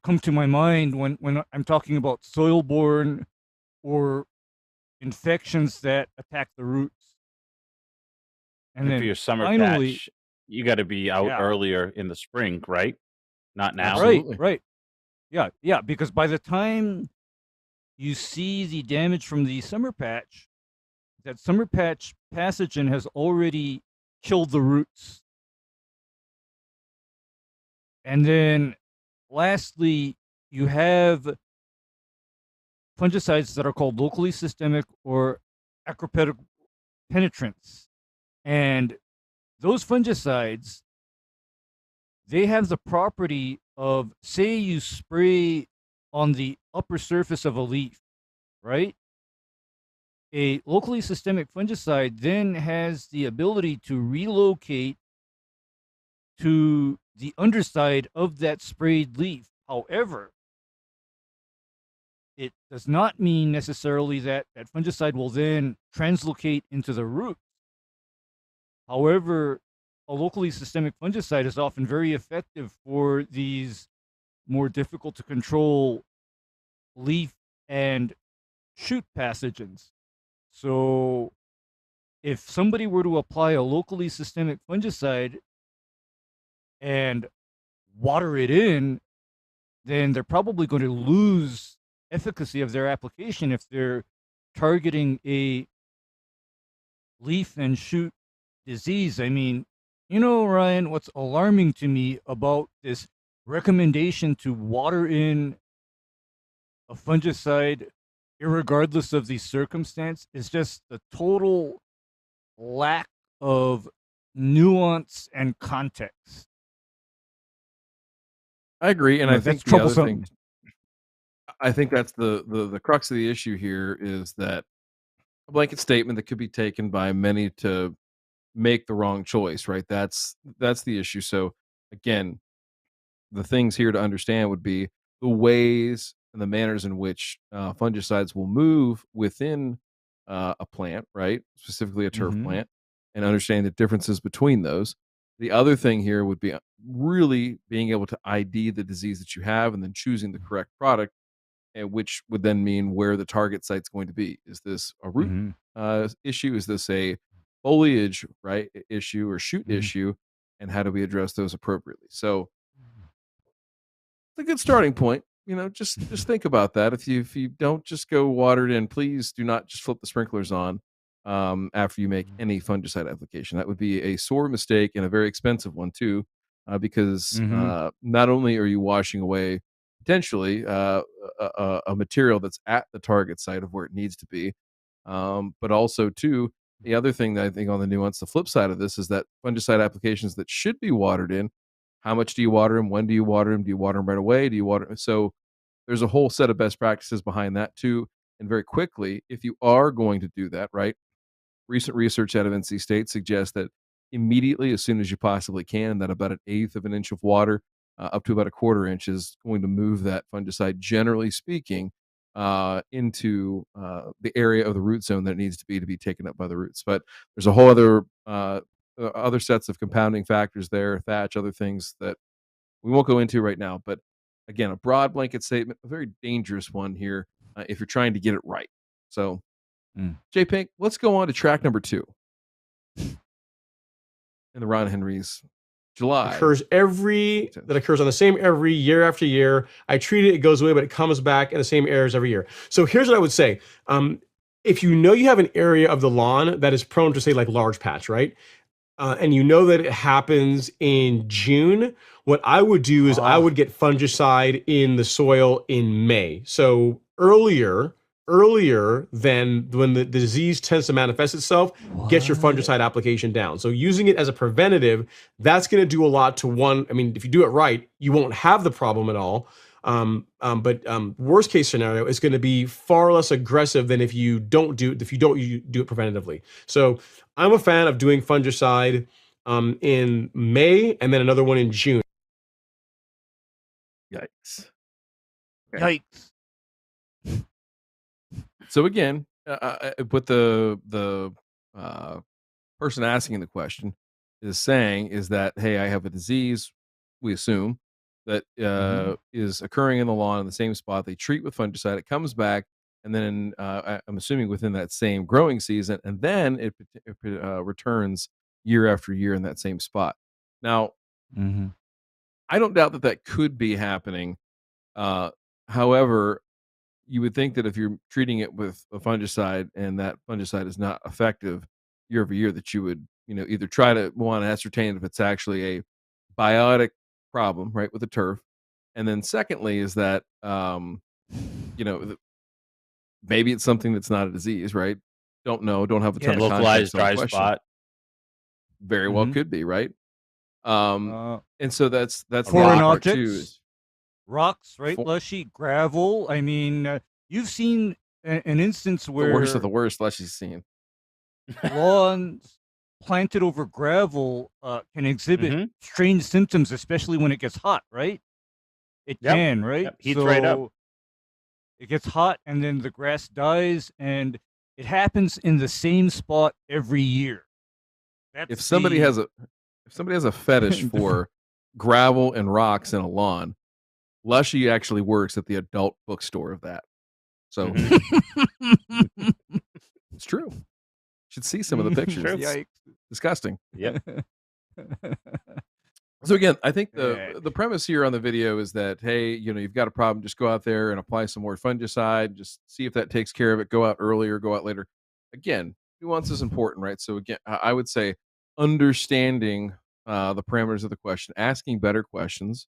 come to my mind when I'm talking about soil-borne or infections that attack the roots. And then for your summer patch, you got to be out earlier in the spring, right? Not now. Absolutely. Right. Yeah, because by the time you see the damage from the summer patch, that summer patch pathogen has already killed the roots. And then lastly, you have fungicides that are called locally systemic or acropedic penetrants. And those fungicides, they have the property of, say you spray on the upper surface of a leaf, right? A locally systemic fungicide then has the ability to relocate to the underside of that sprayed leaf. However, it does not mean necessarily that that fungicide will then translocate into the root. However, a locally systemic fungicide is often very effective for these more difficult to control leaf and shoot pathogens. So if somebody were to apply a locally systemic fungicide and water it in, then they're probably going to lose efficacy of their application if they're targeting a leaf and shoot disease. I mean, Ryan, what's alarming to me about this recommendation to water in a fungicide irregardless of the circumstance is just the total lack of nuance and context. I agree, and I think that's troublesome. I think that's the crux of the issue here is that a blanket statement that could be taken by many to make the wrong choice, right? That's the issue. So again, the things here to understand would be the ways and the manners in which fungicides will move within a plant, right? Specifically a turf plant, and understanding the differences between those. The other thing here would be really being able to ID the disease that you have and then choosing the correct product, and which would then mean where the target site's going to be. Is this a root issue? Is this a foliage issue or shoot issue? And how do we address those appropriately? So it's a good starting point. Just think about that. If you don't just go water it in, please do not just flip the sprinklers on after you make any fungicide application. That would be a sore mistake and a very expensive one too. because not only are you washing away potentially a material that's at the target site of where it needs to be, but also too, the other thing that I think on the nuance, the flip side of this is that fungicide applications that should be watered in, how much do you water them? When do you water them? Do you water them right away? Do you water? So there's a whole set of best practices behind that too. And very quickly, if you are going to do that, right? Recent research out of NC State suggests that immediately, as soon as you possibly can, that about 1/8 of an inch of water, up to about 1/4 inch, is going to move that fungicide, generally speaking, into the area of the root zone that it needs to be taken up by the roots. But there's a whole other sets of compounding factors there, thatch, other things that we won't go into right now. But again, a broad blanket statement, a very dangerous one here if you're trying to get it right. So, J Pink, let's go on to track number 2 in the Ron Henry's July. Occurs on the same every year after year. I treat it, it goes away, but it comes back in the same areas every year. So here's what I would say. If you know you have an area of the lawn that is prone to, say, like large patch, right? And you know that it happens in June, what I would do is I would get fungicide in the soil in May. So earlier than when the disease tends to manifest itself, get your fungicide application down. So using it as a preventative, that's going to do a lot to one. I mean, if you do it right, you won't have the problem at all. But worst case scenario is going to be far less aggressive than if you don't do it preventatively. So I'm a fan of doing fungicide in May and then another one in June. Yikes. Yikes. So again, what the person asking the question is saying is that, hey, I have a disease, we assume, that is occurring in the lawn in the same spot. They treat with fungicide, it comes back, and then I'm assuming within that same growing season, and then it returns year after year in that same spot. Now, I don't doubt that could be happening. However, you would think that if you're treating it with a fungicide and that fungicide is not effective year over year, that you would, either try to want to ascertain if it's actually a biotic problem, right, with the turf. And then secondly is that, maybe it's something that's not a disease, right? Don't know, don't have a ton of localized context on the dry question. spot. Very well could be, right? And so that's foreign part too, objects, is rocks, right? Lushy, gravel. I mean, you've seen an instance where the worst of the worst Lushy's seen. Lawns planted over gravel can exhibit strange symptoms, especially when it gets hot, right? It can, right? Yep. Heats right up. It gets hot, and then the grass dies, and it happens in the same spot every year. If somebody has a fetish for gravel and rocks in a lawn, Lushy actually works at the adult bookstore of that. So it's true. You should see some of the pictures. It's disgusting. Yep. So again, I think the premise here on the video is that, hey, you've got a problem, just go out there and apply some more fungicide, just see if that takes care of it. Go out earlier, go out later. Again, nuance is important, right? So again, I would say understanding the parameters of the question, asking better questions,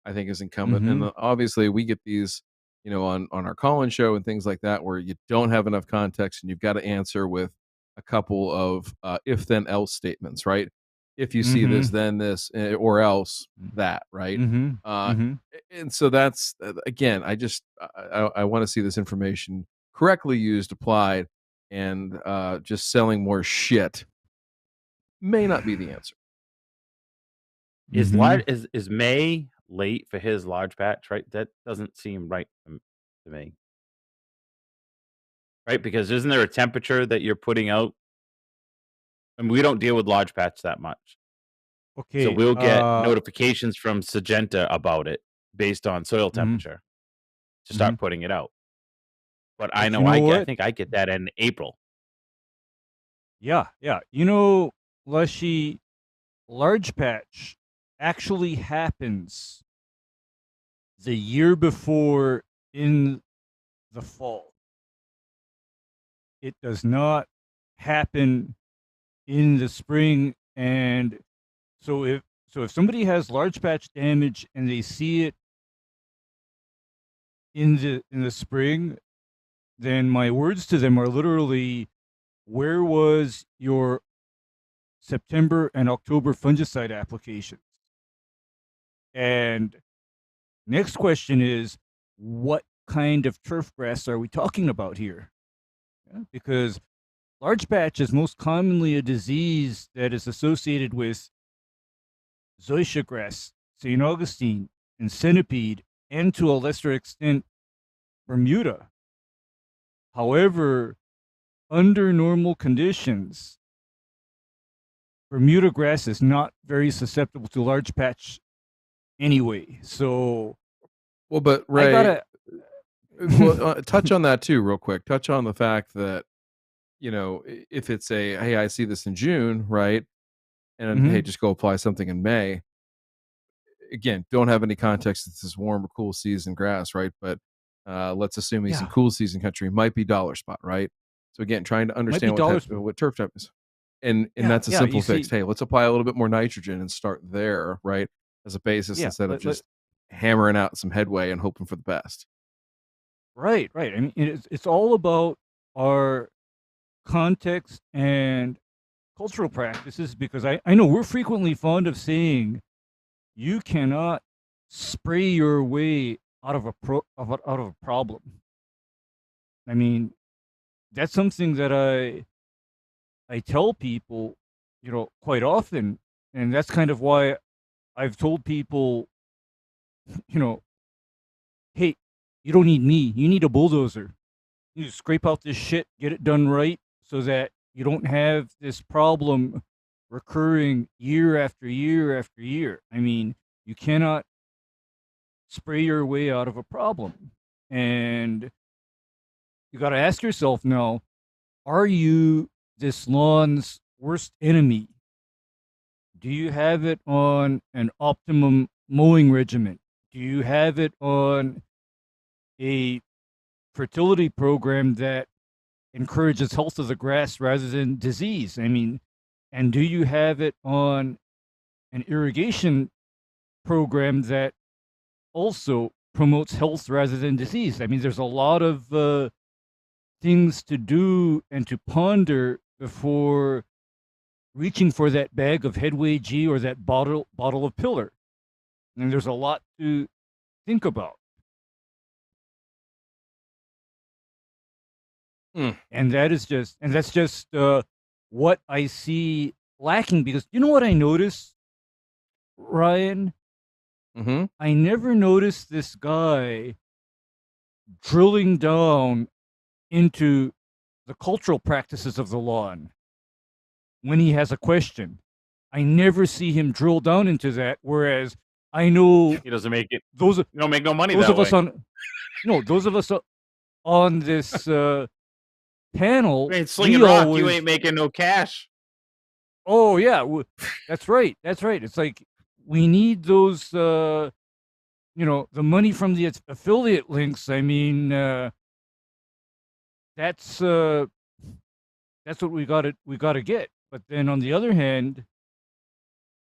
I think is incumbent. And obviously we get these, on our call-in show and things like that, where you don't have enough context and you've got to answer with a couple of if then else statements, right? If you see this, then this, or else that, right? And so that's, again, I want to see this information correctly used, applied, and just selling more shit may not be the answer. Is May late for his large patch, right? That doesn't seem right to me. Right? Because isn't there a temperature that you're putting out? I mean, we don't deal with large patch that much. Okay. So we'll get notifications from Syngenta about it based on soil temperature to start putting it out. But I think I get that in April. Yeah. Lushy, large patch actually happens the year before in the fall. It does not happen in the spring, and so So if somebody has large patch damage and they see it in the spring, then my words to them are literally, where was your September and October fungicide applications? And next question is, what kind of turf grass are we talking about here? Yeah, because large patch is most commonly a disease that is associated with zoysia grass, St. Augustine, and centipede, and to a lesser extent, Bermuda. However, under normal conditions, Bermuda grass is not very susceptible to large patch anyway. So, Well, but I Ray, gotta. touch on that too, real quick. Touch on the fact that, if it's hey, I see this in June, right? And hey, Mhm. just go apply something in May. Again, don't have any context. This is warm or cool season grass, right? But let's assume he's in Yeah, cool season country. Might be dollar spot, right? So again, trying to might be understand dollars. what turf type is, and Yeah, that's a yeah. You simple fix. see, Hey, let's apply a little bit more nitrogen and start there, right? As a basis yeah. instead of just hammering out some headway and hoping for the best. Right, right. I mean, it's all about our context and cultural practices, because I know we're frequently fond of saying you cannot spray your way out of out of a problem. I mean, that's something that I tell people, quite often, and that's kind of why I've told people, you know, hey, you don't need me. You need a bulldozer. You scrape out this shit, get it done right, so that you don't have this problem recurring year after year after year. I mean, you cannot spray your way out of a problem. And you got to ask yourself now, are you this lawn's worst enemy? Do you have it on an optimum mowing regimen? Do you have it on a fertility program that encourages health of the grass rather than disease? I mean, and do you have it on an irrigation program that also promotes health rather than disease? I mean, there's a lot of things to do and to ponder before reaching for that bag of Headway G or that bottle of Pillar. And there's a lot to think about. And that's just what I see lacking, because you know what I noticed, Ryan? Mm-hmm. I never noticed this guy drilling down into the cultural practices of the lawn when he has a question. I never see him drill down into that, whereas I know He doesn't make it. those You don't make no money those that of way. us on those of us on this panel, You ain't slinging we rock. always, You ain't making no cash. oh yeah, that's right, that's right. It's like we need those, the money from the affiliate links. I mean, that's what we got to get. But then on the other hand,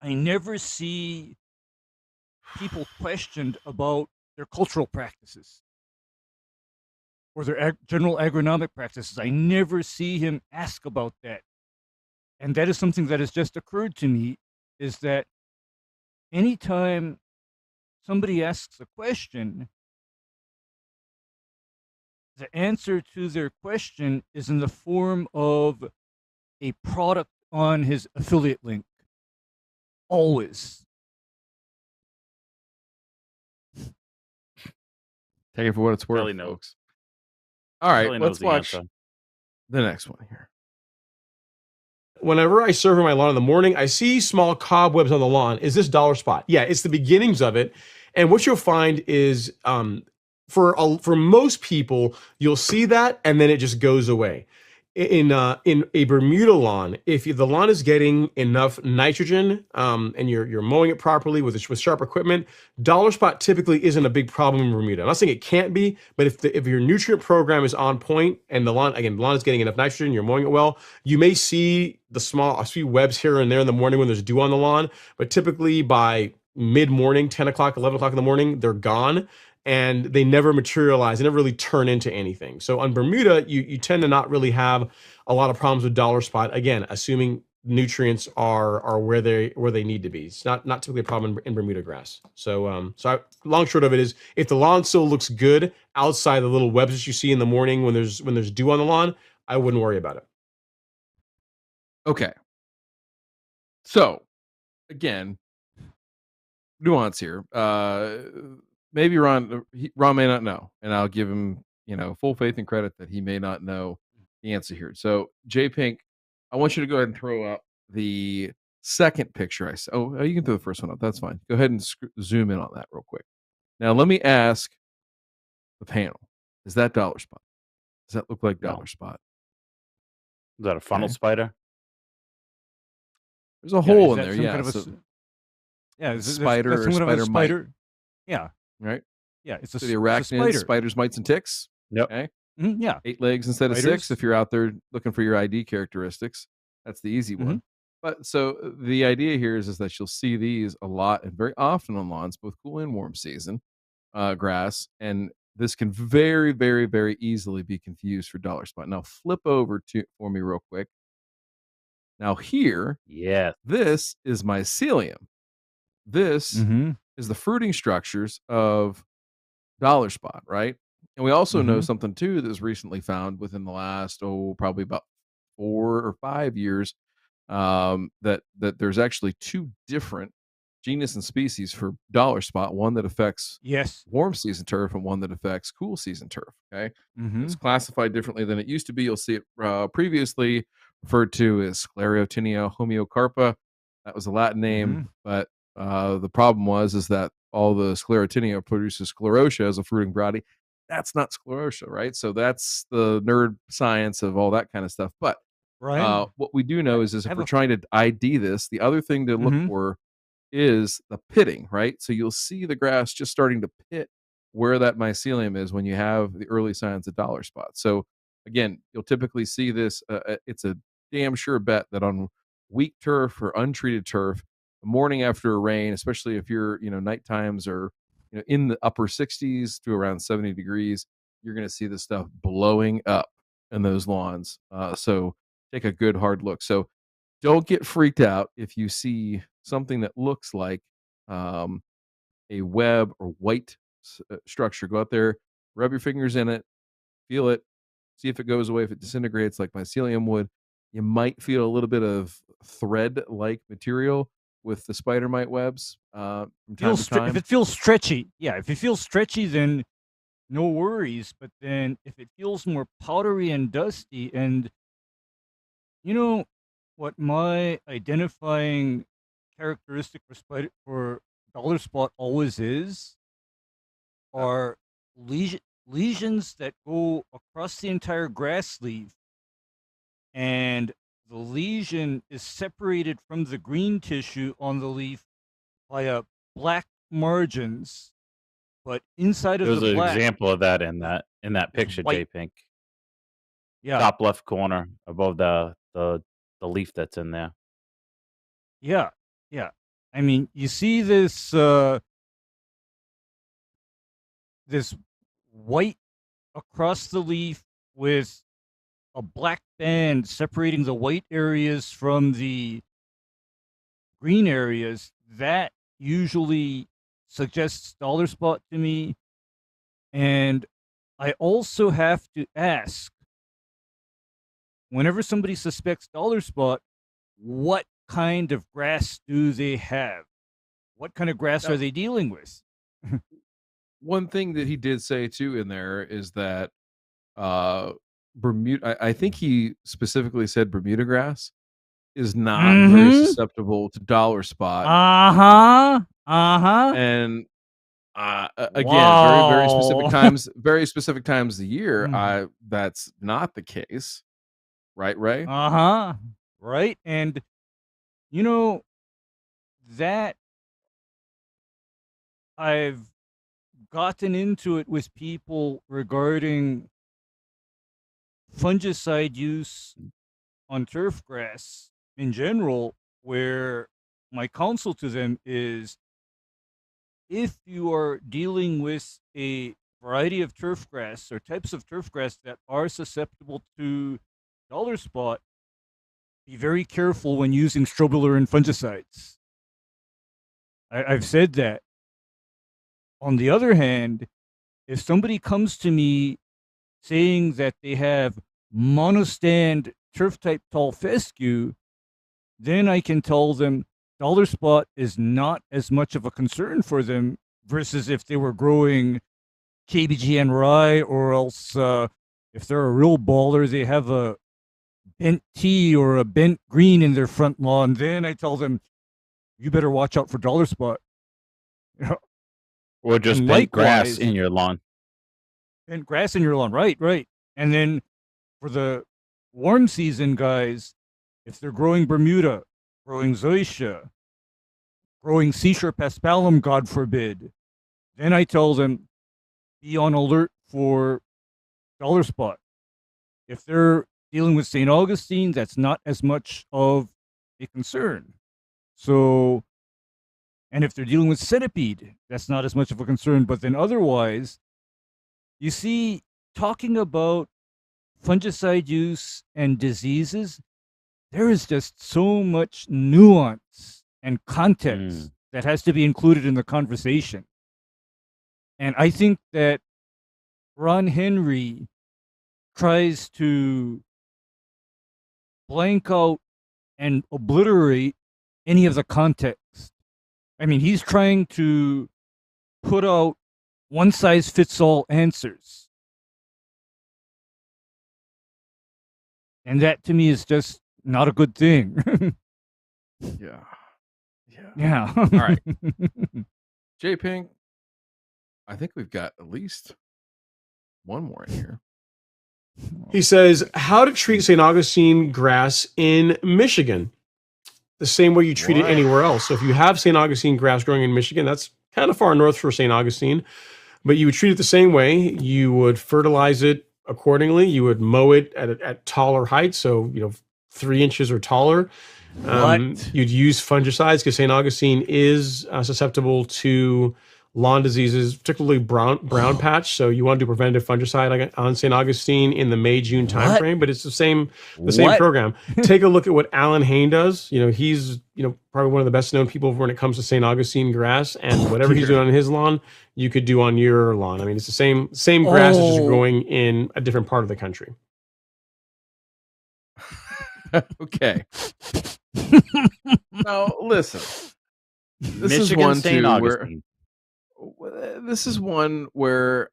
I never see people questioned about their cultural practices or their general agronomic practices. I never see him ask about that. And that is something that has just occurred to me, is that anytime somebody asks a question, the answer to their question is in the form of a product on his affiliate link. Always. Take it for what it's worth, Billy knows. folks. All right, Billy knows let's the watch answer. the next one here. Whenever I survey my lawn in the morning, I see small cobwebs on the lawn. Is this dollar spot? Yeah, it's the beginnings of it. And what you'll find is, for most people, you'll see that and then it just goes away. in a Bermuda lawn, if the lawn is getting enough nitrogen, and you're mowing it properly with sharp equipment, dollar spot typically isn't a big problem in Bermuda. I'm not saying it can't be, but if your nutrient program is on point and the lawn is getting enough nitrogen, you're mowing it well, you may see a few webs here and there in the morning when there's dew on the lawn, but typically by mid-morning, 10 o'clock, 11 o'clock in the morning, they're gone. And they never materialize. They never really turn into anything. So on Bermuda, you tend to not really have a lot of problems with dollar spot. Again, assuming nutrients are where they need to be. It's not typically a problem in Bermuda grass. So long short of it is, if the lawn still looks good outside the little webs that you see in the morning when there's dew on the lawn, I wouldn't worry about it. Okay. So again, nuance here. Maybe Ron may not know, and I'll give him, full faith and credit that he may not know the answer here. So, J Pink, I want you to go ahead and throw up the second picture I saw. Oh, you can throw the first one up. That's fine. Go ahead and zoom in on that real quick. Now, let me ask the panel: is that dollar spot? Does that look like dollar spot? Is that a funnel spider? There's a hole in there. Yeah. Is it spider or spider mite. Yeah. Right. Yeah. It's the arachnids, spiders, mites, and ticks. Yep. Okay. Mm-hmm, yeah. 8 legs instead of 6. If you're out there looking for your ID characteristics, that's the easy one. But so the idea here is that you'll see these a lot and very often on lawns, both cool and warm season grass, and this can very, very, very easily be confused for dollar spot. Now flip over for me real quick. Now here, this is mycelium. This is the fruiting structures of dollar spot, right? And we also know something too that was recently found within the last probably about 4 or 5 years, that there's actually 2 different genus and species for dollar spot, one that affects warm season turf and one that affects cool season turf. Okay. It's classified differently than it used to be. You'll see it previously referred to as Sclerotinia homeocarpa. That was a Latin name, but the problem is that all the Sclerotinia produces sclerotia as a fruiting variety. That's not sclerotia, right? So that's the nerd science of all that kind of stuff. But what we do know is if we're trying to ID this, the other thing to look for is the pitting, right? So you'll see the grass just starting to pit where that mycelium is when you have the early signs of dollar spot. So again, you'll typically see this. It's a damn sure bet that on weak turf or untreated turf, the morning after a rain, especially if your night times are in the upper 60s to around 70 degrees, you're going to see this stuff blowing up in those lawns. So take a good hard look. So don't get freaked out if you see something that looks like a web or white structure. Go out there, rub your fingers in it, feel it, see if it goes away. If it disintegrates like mycelium would, you might feel a little bit of thread-like material with the spider mite webs from time to time. If it feels stretchy, if it feels stretchy, then no worries. But then if it feels more powdery and dusty, and what my identifying characteristic for dollar spot always is, are lesions that go across the entire grass leaf, and the lesion is separated from the green tissue on the leaf by black margins, but inside of the black, there's an example of that in that picture, J Pink. Top left corner above the leaf that's in there. Yeah. I mean, you see this this white across the leaf with a black band separating the white areas from the green areas. That usually suggests dollar spot to me. And I also have to ask, whenever somebody suspects dollar spot, what kind of grass do they have? What kind of grass are they dealing with? One thing that he did say too in there is that Bermuda, I think he specifically said Bermuda grass is not very susceptible to dollar spot. And again, very specific times of the year, that's not the case, right, Ray? Uh-huh. Right? And you know that I've gotten into it with people regarding fungicide use on turfgrass in general, where my counsel to them is if you are dealing with a variety of turfgrass or types of turfgrass that are susceptible to dollar spot, be very careful when using strobilurin and fungicides. I've said that. On the other hand, if somebody comes to me saying that they have monostand turf type tall fescue, then I can tell them dollar spot is not as much of a concern for them versus if they were growing KBGN rye, or else if they're a real baller, they have a bent tea or a bent green in their front lawn. Then I tell them, you better watch out for dollar spot. Or just And bent grass likewise, in your lawn. bent grass in your lawn, right. And then for the warm season guys, if they're growing Bermuda, growing Zoysia, growing Seashore paspalum, God forbid, then I tell them, be on alert for dollar spot. If they're dealing with St. Augustine, that's not as much of a concern. So, and if they're dealing with centipede, that's not as much of a concern. But then otherwise, you see, talking about fungicide use and diseases, there is just so much nuance and context that has to be included in the conversation. And I think that Ron Henry tries to blank out and obliterate any of the context. I mean, he's trying to put out one size fits all answers. And that to me is just not a good thing. Yeah. Yeah. All right. J Pink, I think we've got at least one more in here. He says, how to treat St. Augustine grass in Michigan. The same way you treat it anywhere else. So if you have St. Augustine grass growing in Michigan, that's kind of far north for St. Augustine, but you would treat it the same way. You would fertilize it accordingly. You would mow it at taller heights, so 3 inches or taller. You'd use fungicides because St. Augustine is susceptible to lawn diseases, particularly brown patch. So you want to do preventative fungicide on St. Augustine in the May-June timeframe, but it's the same program. Take a look at what Alan Hain does. He's probably one of the best known people when it comes to St. Augustine grass, and whatever he's doing on his lawn, you could do on your lawn. I mean, it's the same grass, it's just growing in a different part of the country. Okay. Now listen. This Michigan, is one St. too Augustine. this is one where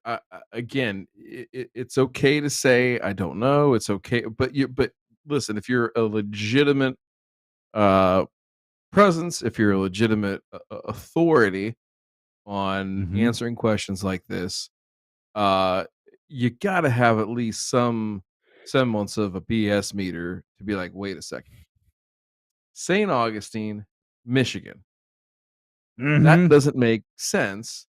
again, it's okay to say I don't know. It's okay, but listen, if you're a legitimate presence, if you're a legitimate authority on answering questions like this, you got to have at least some semblance of a BS meter to be like, wait a second, St. Augustine, Michigan. That doesn't make sense.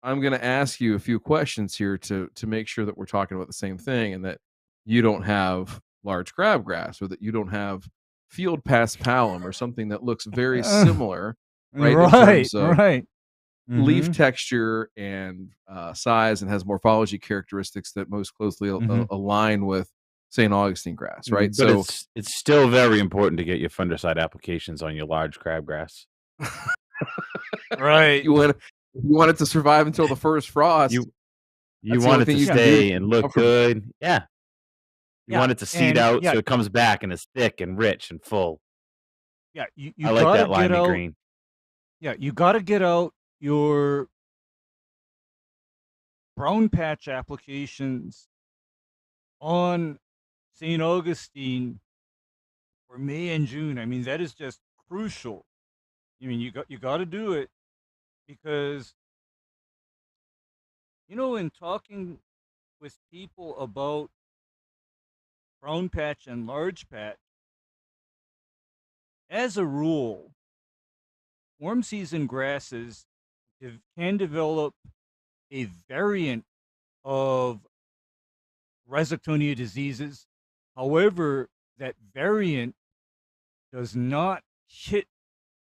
I'm going to ask you a few questions here to make sure that we're talking about the same thing, and that you don't have large crabgrass, or that you don't have field paspalum, or something that looks very similar, right? In terms of leaf texture and size, and has morphology characteristics that most closely align with St. Augustine grass, right? But so it's still very important to get your fungicide applications on your large crabgrass. Right. You want it to survive until the first frost. You want it to stay and look good. Yeah. You want it to seed out so it comes back and is thick and rich and full. Yeah, you I like that limey green. Yeah, you got to get out your brown patch applications on St. Augustine for May and June. I mean, that is just crucial. I mean, you got to do it, because in talking with people about brown patch and large patch, as a rule, warm season grasses can develop a variant of rhizoctonia diseases. However, that variant does not hit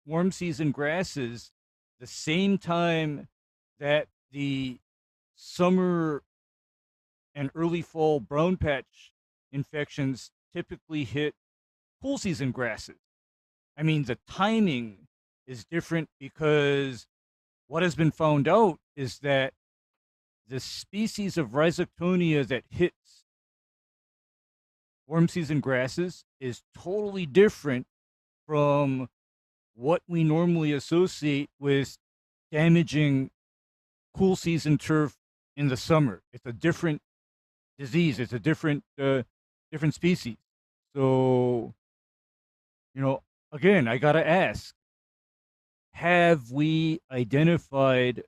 warm season grasses the same time that the summer and early fall brown patch infections typically hit cool season grasses. I mean, the timing is different because what has been found out is that the species of rhizoctonia that hits warm season grasses is totally different from what we normally associate with damaging cool season turf in the summer. It's a different disease. It's a different species. So, again, I gotta ask: have we identified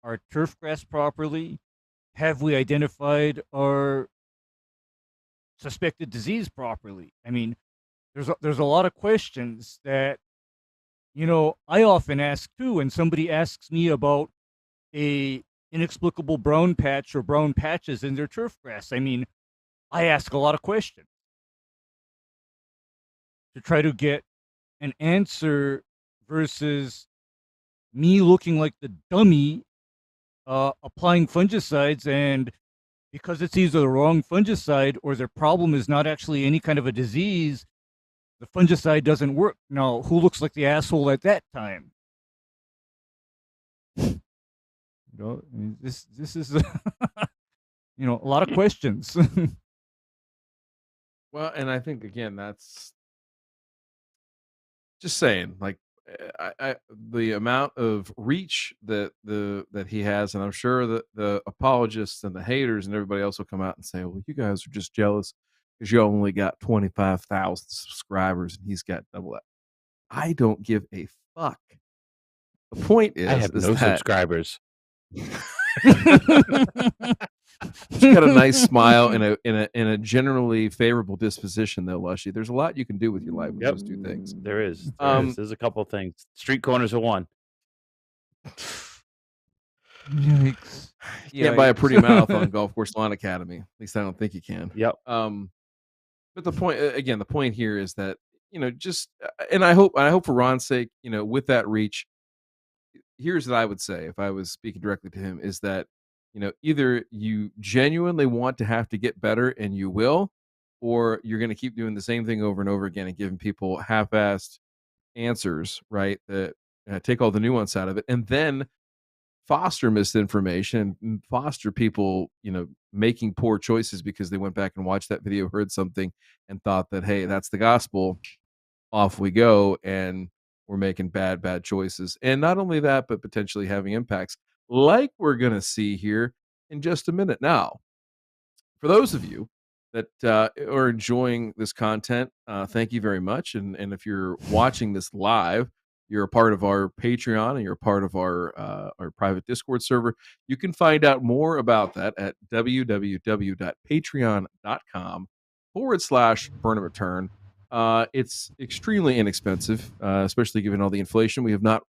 our turf grass properly? Have we identified our suspected disease properly? I mean, there's a lot of questions that I often ask too when somebody asks me about a inexplicable brown patch or brown patches in their turf grass. I mean, I ask a lot of questions to try to get an answer versus me looking like the dummy applying fungicides, and because it's either the wrong fungicide or their problem is not actually any kind of a disease, the fungicide doesn't work. Now, who looks like the asshole at that time? This is a lot of questions. Well, and I think again that's just saying, like, I the amount of reach that he has, and I'm sure that the apologists and the haters and everybody else will come out and say, "Well, you guys are just jealous because you only got 25,000 subscribers and he's got double that." I don't give a fuck. The point is, I have no subscribers. She's got a nice smile and a generally favorable disposition, though, Lushy. There's a lot you can do with your life with those two things. There is. There's a couple things. Street corners are one. Yikes. You can't buy a pretty mouth on Golf Course Lawn Academy. At least I don't think you can. Yep. But the point here is that, just, and I hope for Ron's sake, with that reach, here's what I would say if I was speaking directly to him is that, either you genuinely want to have to get better and you will, or you're going to keep doing the same thing over and over again and giving people half-assed answers, right? That take all the nuance out of it, and then foster misinformation and foster people, making poor choices because they went back and watched that video, heard something, and thought that, hey, that's the gospel. Off we go, and we're making bad choices. And not only that, but potentially having impacts like we're going to see here in just a minute. Now, for those of you that are enjoying this content, thank you very much. And if you're watching this live, you're a part of our Patreon and you're a part of our private Discord server. You can find out more about that at www.patreon.com/burn and return. It's extremely inexpensive, especially given all the inflation. We have not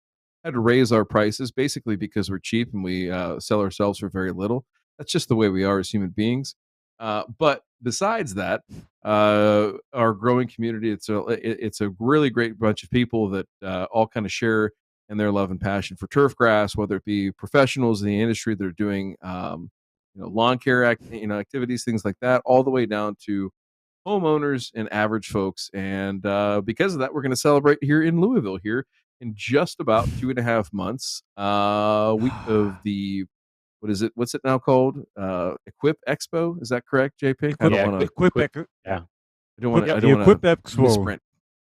had to raise our prices, basically because we're cheap and we sell ourselves for very little. That's just the way we are as human beings. But besides that, our growing community, it's a really great bunch of people that all kind of share in their love and passion for turf grass, whether it be professionals in the industry that are doing lawn care activities, things like that, all the way down to homeowners and average folks. And because of that, we're going to celebrate here in Louisville here in just about 2.5 months. Week of the what's it now called? Equip Expo, is that correct, JP? I don't want to Equip Expo.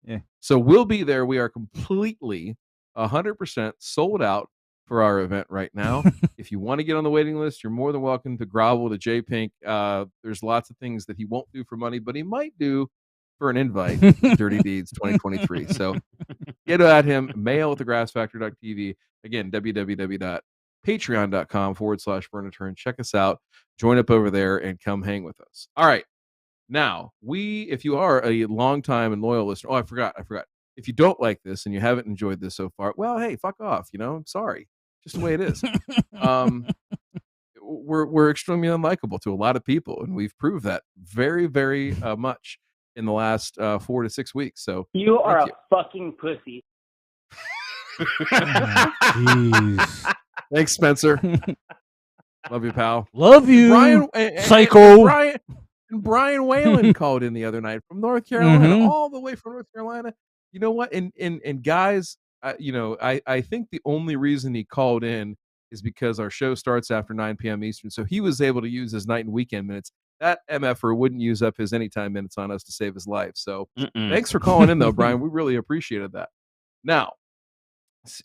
Yeah. So we'll be there. We are completely 100% sold out for our event right now. If you want to get on the waiting list, you're more than welcome to grovel to J Pink. There's lots of things that he won't do for money, but he might do for an invite. Dirty Deeds 2023. So get at him. Mail at thegrassfactor.tv. Again, www.patreon.com/burn and turn. Check us out. Join up over there and come hang with us. All right. Now, if you are a long time and loyal listener, I forgot. If you don't like this and you haven't enjoyed this so far, well, hey, fuck off. I'm sorry. Just the way it is. We're extremely unlikable to a lot of people, and we've proved that very, very much in the last 4 to 6 weeks. So you are a fucking pussy. Jeez. Thanks, Spencer. Love you, pal. Love you, Brian, psycho. Brian Whalen called in the other night from North Carolina, all the way from North Carolina. You know what? And guys, I think the only reason he called in is because our show starts after 9 p.m. Eastern, so he was able to use his night and weekend minutes. That MFer wouldn't use up his anytime minutes on us to save his life. So thanks for calling in, though, Brian. We really appreciated that. Now,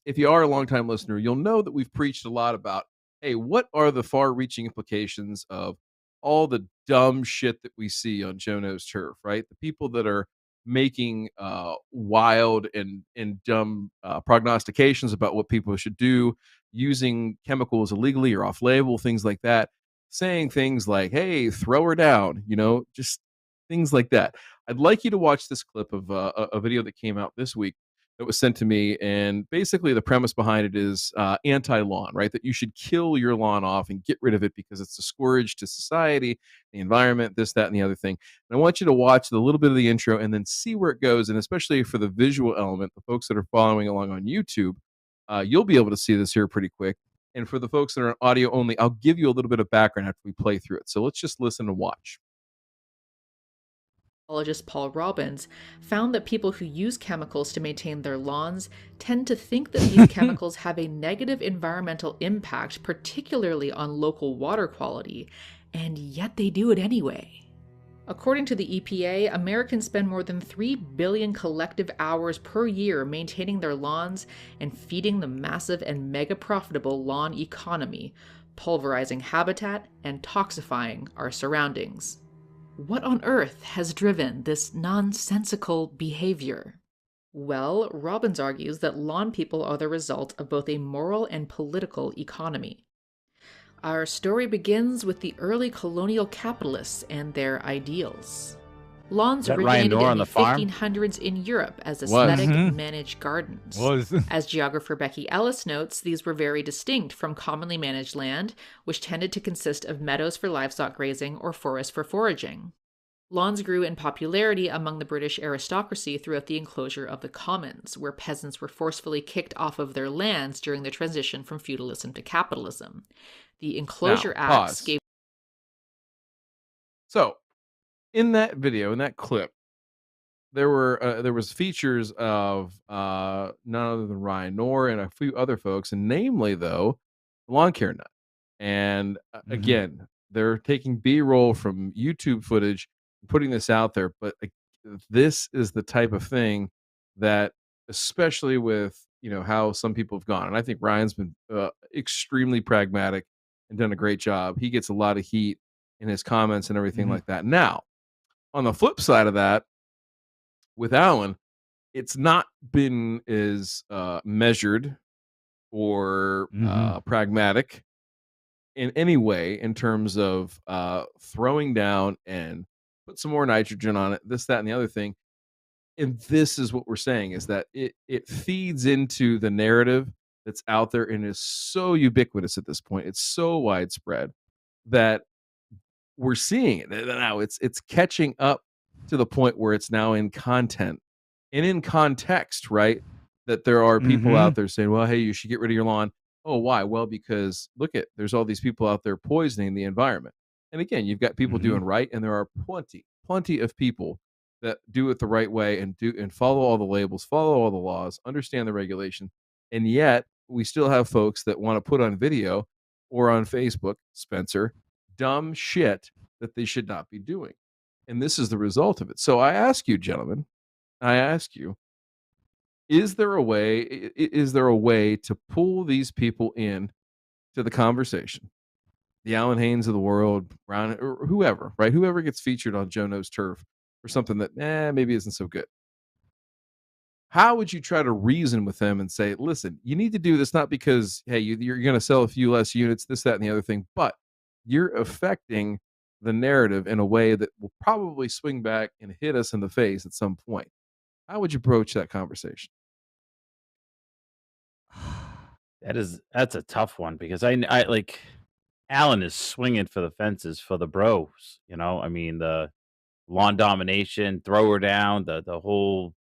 if you are a longtime listener, you'll know that we've preached a lot about, hey, what are the far-reaching implications of all the dumb shit that we see on Joe Knows Turf, right? The people that are making wild and dumb prognostications about what people should do, using chemicals illegally or off-label, things like that, saying things like, hey, throw her down, just things like that. I'd like you to watch this clip of a video that came out this week that was sent to me, and basically the premise behind it is anti-lawn, right? That you should kill your lawn off and get rid of it because it's a scourge to society, the environment, this, that, and the other thing. And I want you to watch the little bit of the intro and then see where it goes, and especially for the visual element, the folks that are following along on YouTube, you'll be able to see this here pretty quick. And for the folks that are on audio only, I'll give you a little bit of background after we play through it. So let's just listen and watch. Biologist Paul Robbins found that people who use chemicals to maintain their lawns tend to think that these chemicals have a negative environmental impact, particularly on local water quality, and yet they do it anyway. According to the EPA, Americans spend more than 3 billion collective hours per year maintaining their lawns and feeding the massive and mega profitable lawn economy, pulverizing habitat and toxifying our surroundings. What on earth has driven this nonsensical behavior? Well, Robbins argues that lawn people are the result of both a moral and political economy. Our story begins with the early colonial capitalists and their ideals. Lawns originated in the 1500s in Europe as aesthetic managed gardens. As geographer Becky Ellis notes, these were very distinct from commonly managed land, which tended to consist of meadows for livestock grazing or forests for foraging. Lawns grew in popularity among the British aristocracy throughout the enclosure of the Commons, where peasants were forcefully kicked off of their lands during the transition from feudalism to capitalism. The Enclosure Acts gave... So, in that video, in that clip, there was features of none other than Ryan Knorr and a few other folks, and namely, though, Lawn Care Nut. And again, they're taking B-roll from YouTube footage and putting this out there. But this is the type of thing that, especially with how some people have gone, and I think Ryan's been extremely pragmatic and done a great job. He gets a lot of heat in his comments and everything like that. Now, on the flip side of that, with Alan, it's not been as measured or pragmatic in any way in terms of throwing down and put some more nitrogen on it, this, that, and the other thing. And this is what we're saying, is that it feeds into the narrative that's out there and is so ubiquitous at this point. It's so widespread that we're seeing it now. It's catching up to the point where it's now in content and in context, right? That there are people out there saying, well, hey, you should get rid of your lawn. Oh, why? Well, because there's all these people out there poisoning the environment. And again, you've got people doing right, and there are plenty of people that do it the right way and follow all the labels, follow all the laws, understand the regulation. And yet we still have folks that want to put on video or on Facebook, Spencer, dumb shit that they should not be doing. And this is the result of it. So I ask you, gentlemen, is there a way to pull these people in to the conversation? The Alan Haynes of the world, Brown, or whoever, right? Whoever gets featured on Joe Knows Turf or something that maybe isn't so good. How would you try to reason with them and say, listen, you need to do this not because, hey, you're going to sell a few less units, this, that, and the other thing, but you're affecting the narrative in a way that will probably swing back and hit us in the face at some point. How would you approach that conversation? That's a tough one because I like Allen is swinging for the fences for the bros. I mean the lawn domination, throw her down, the whole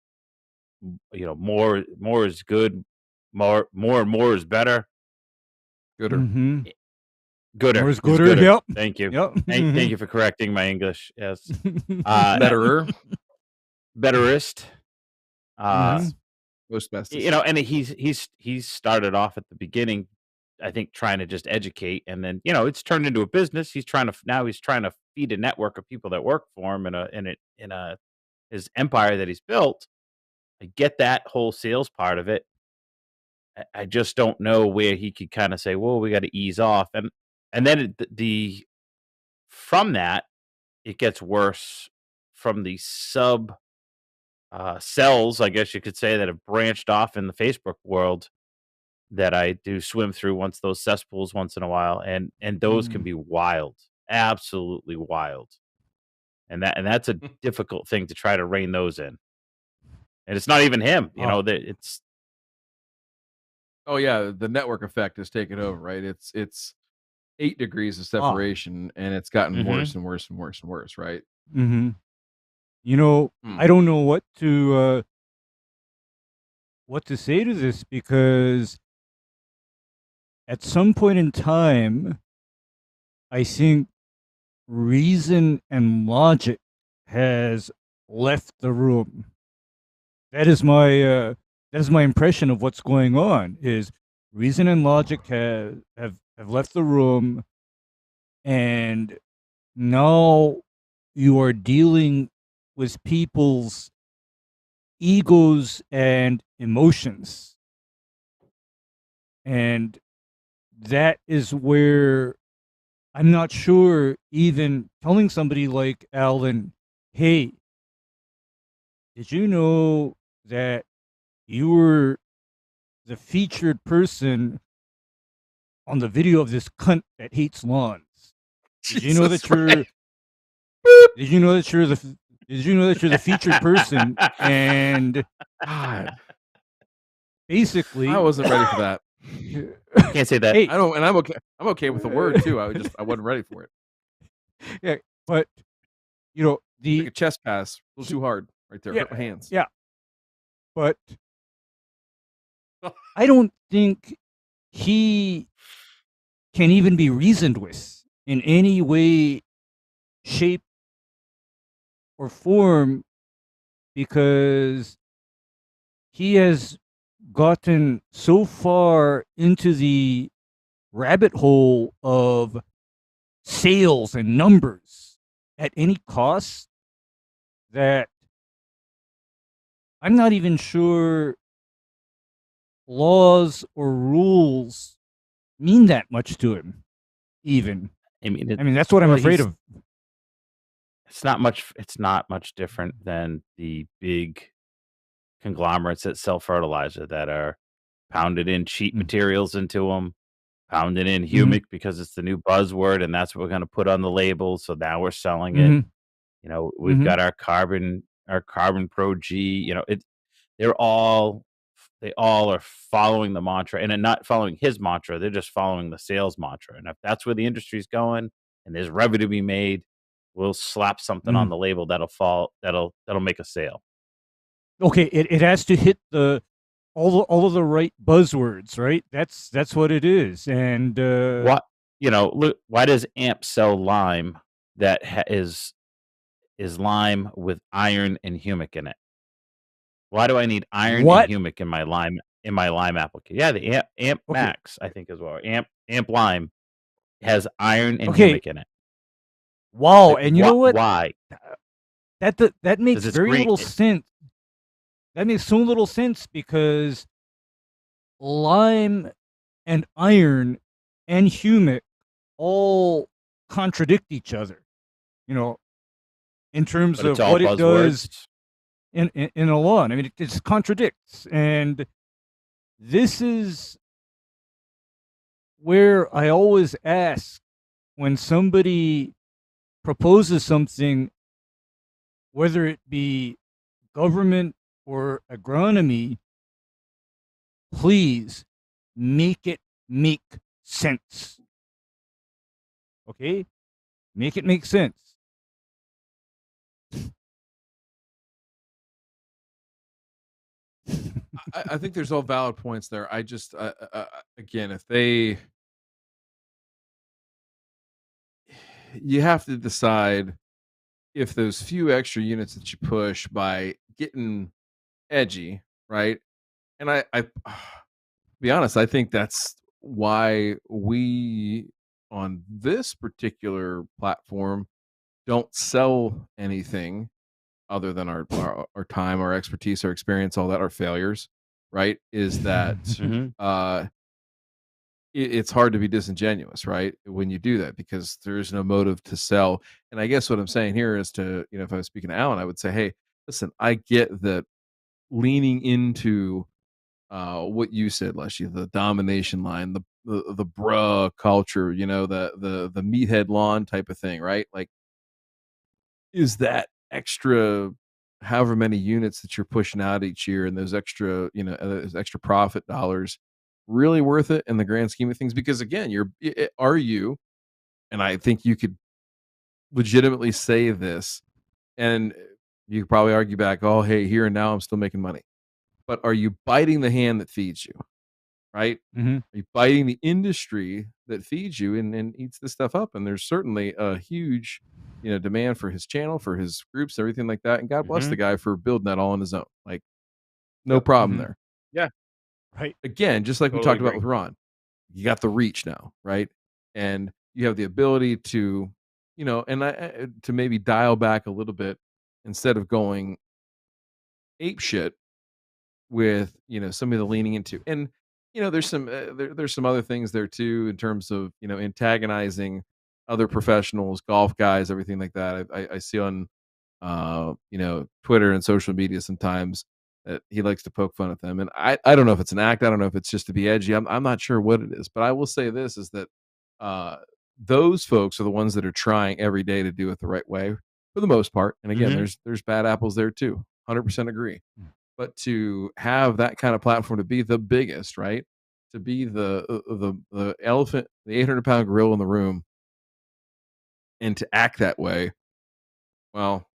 more is good, more is better. Gooder. Mm-hmm. Gooder More is is gooder. gooder. Yep. Thank you. Yep. Thank you for correcting my English. Yes. Betterer. Betterist. Mhm. Most bestest. And he's started off at the beginning, I think, trying to just educate, and then it's turned into a business. He's trying to feed a network of people that work for him in his empire that he's built. I get that whole sales part of it. I just don't know where he could kind of say, "Well, we got to ease off," and then from that it gets worse from the sub cells, I guess you could say, that have branched off in the Facebook world that I do swim through those cesspools once in a while, and those can be wild, absolutely wild, and that's a difficult thing to try to rein those in, and it's not even him, that it's. Oh yeah, the network effect has taken over, right? It's 8 degrees of separation, and it's gotten worse and worse and worse and worse, right? Mm-hmm. I don't know what to say to this, because at some point in time, I think reason and logic has left the room. That is my impression of what's going on. Is reason and logic have left the room, and now you are dealing with people's egos and emotions. And that is where I'm not sure even telling somebody like Alan, hey, did you know that you were the featured person on the video of this cunt that hates lawns? Did you know that you're Did you know that you're the featured person? And God, basically, I wasn't ready for that. Can't say that. Hey, I don't, and I'm okay. I'm okay with the word too. I wasn't ready for it. yeah, but Like the a chest pass, a little too hard right there. Yeah, Hurt my hands. yeah, but I don't think he can even be reasoned with in any way, shape, or form, because he has gotten so far into the rabbit hole of sales and numbers at any cost that I'm not even sure laws or rules mean that much to him, even. I mean, that's what I'm afraid of. It's not much different than the big conglomerates that sell fertilizer that are pounded in cheap materials into them, pounded in humic because it's the new buzzword, and that's what we're going to put on the label. So now we're selling it. We've got our carbon pro G. They all are following the mantra, and not following his mantra. They're just following the sales mantra. And if that's where the industry's going, and there's revenue to be made, we'll slap something on the label that'll make a sale. Okay, it has to hit all of the right buzzwords, right? That's what it is. And what look, why does AMP sell lime that is lime with iron and humic in it? Why do I need iron and humic in my lime application? Yeah, the AMP Max, I think, as well. AMP Lime has iron and humic in it. Wow, and you know what? Why? That makes very little sense. That makes so little sense, because lime and iron and humic all contradict each other, in terms of what it does in a lawn. I mean, it just contradicts. And this is where I always ask, when somebody proposes something, whether it be government or agronomy, please make it make sense. Okay? Make it make sense. I think there's all valid points there. I just, again, if they, you have to decide if those few extra units that you push by getting edgy, right? And I be honest, I think that's why we on this particular platform don't sell anything other than our time, our expertise, our experience, all that, our failures, right? Is that it's hard to be disingenuous, right? When you do that, because there is no motive to sell. And I guess what I'm saying here is to, if I was speaking to Alan, I would say, hey, listen, I get that leaning into what you said, Leslie, the domination line, the bruh culture, the meathead lawn type of thing, right? Like, is that extra however many units that you're pushing out each year and those extra, those extra profit dollars really worth it in the grand scheme of things? Because again, are you, and I think you could legitimately say this, and you could probably argue back, oh, hey, here and now I'm still making money. But are you biting the hand that feeds you? Right? Mm-hmm. Are you biting the industry that feeds you and eats this stuff up? And there's certainly a huge, demand for his channel, for his groups, everything like that. And God bless the guy for building that all on his own. Like, no problem there. Yeah. Right. Again, just like we Totally talked about with Ron, you got the reach now, right? And you have the ability to, to maybe dial back a little bit instead of going ape shit with some of the leaning into. And there's some there's some other things there too in terms of antagonizing other professionals, golf guys, everything like that. I see on Twitter and social media sometimes that he likes to poke fun at them, and I don't know if it's an act, I don't know if it's just to be edgy, I'm not sure what it is, but I will say this is that those folks are the ones that are trying every day to do it the right way for the most part. And again, there's bad apples there too, 100% agree. But to have that kind of platform, to be the biggest, right? To be the elephant, the 800-pound gorilla in the room, and to act that way, well,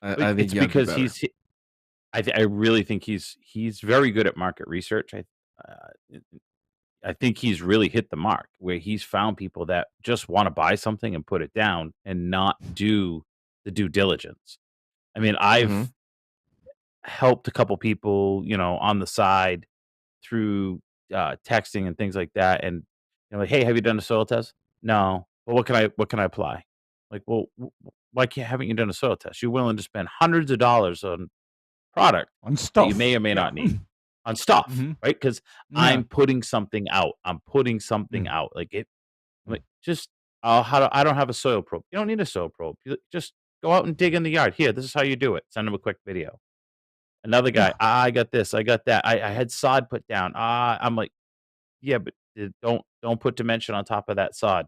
I think it's because I really think he's very good at market research. I think he's really hit the mark where he's found people that just want to buy something and put it down and not do the due diligence. I mean, I've helped a couple people, on the side through texting and things like that. And like, hey, have you done a soil test? No. Well, what can I apply? Like, well, why haven't you done a soil test? You're willing to spend hundreds of dollars on product on stuff that you may or may not need on stuff, right? Because I'm putting something out. I'm putting something out. Like just I don't have a soil probe. You don't need a soil probe. You just go out and dig in the yard. Here, this is how you do it. Send them a quick video. Another guy, I got this, I got that. I had sod put down. I'm like, yeah, but don't put dimension on top of that sod.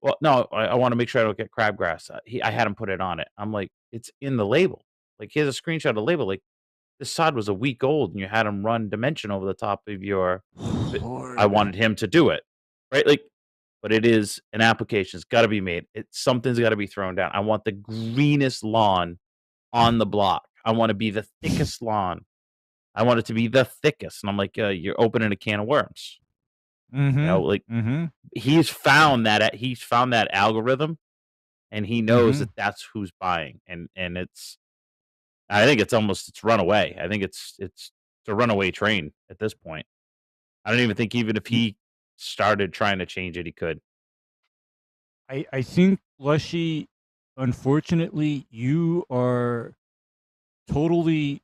Well, no, I want to make sure I don't get crabgrass. I had him put it on it. I'm like, it's in the label. Like, here's a screenshot of the label. Like, this sod was a week old, and you had him run dimension over the top of your. I wanted him to do it, right? Like, but it is an application. It's got to be made. Something's got to be thrown down. I want the greenest lawn on the block. I want to be the thickest lawn. I want it to be the thickest. And I'm like, you're opening a can of worms. He's found that algorithm, and he knows that that's who's buying. And I think it's runaway. I think it's a runaway train at this point. I don't even think even if he started trying to change it, he could. I think, Leshy, unfortunately, you are totally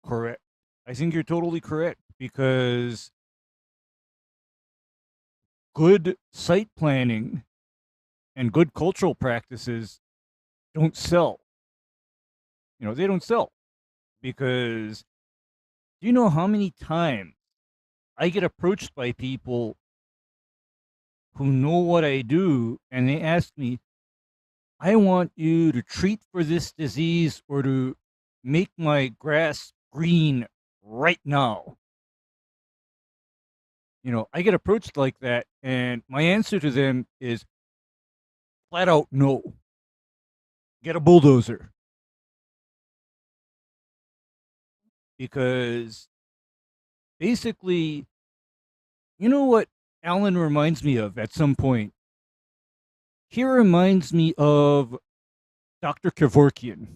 correct. I think you're totally correct, because good site planning and good cultural practices don't sell. They don't sell, because do you know how many times I get approached by people who know what I do, and they ask me, I want you to treat for this disease or to make my grass green right now. I get approached like that, and my answer to them is flat out no. Get a bulldozer. Because basically, you know what Alan reminds me of at some point? He reminds me of Dr. Kevorkian.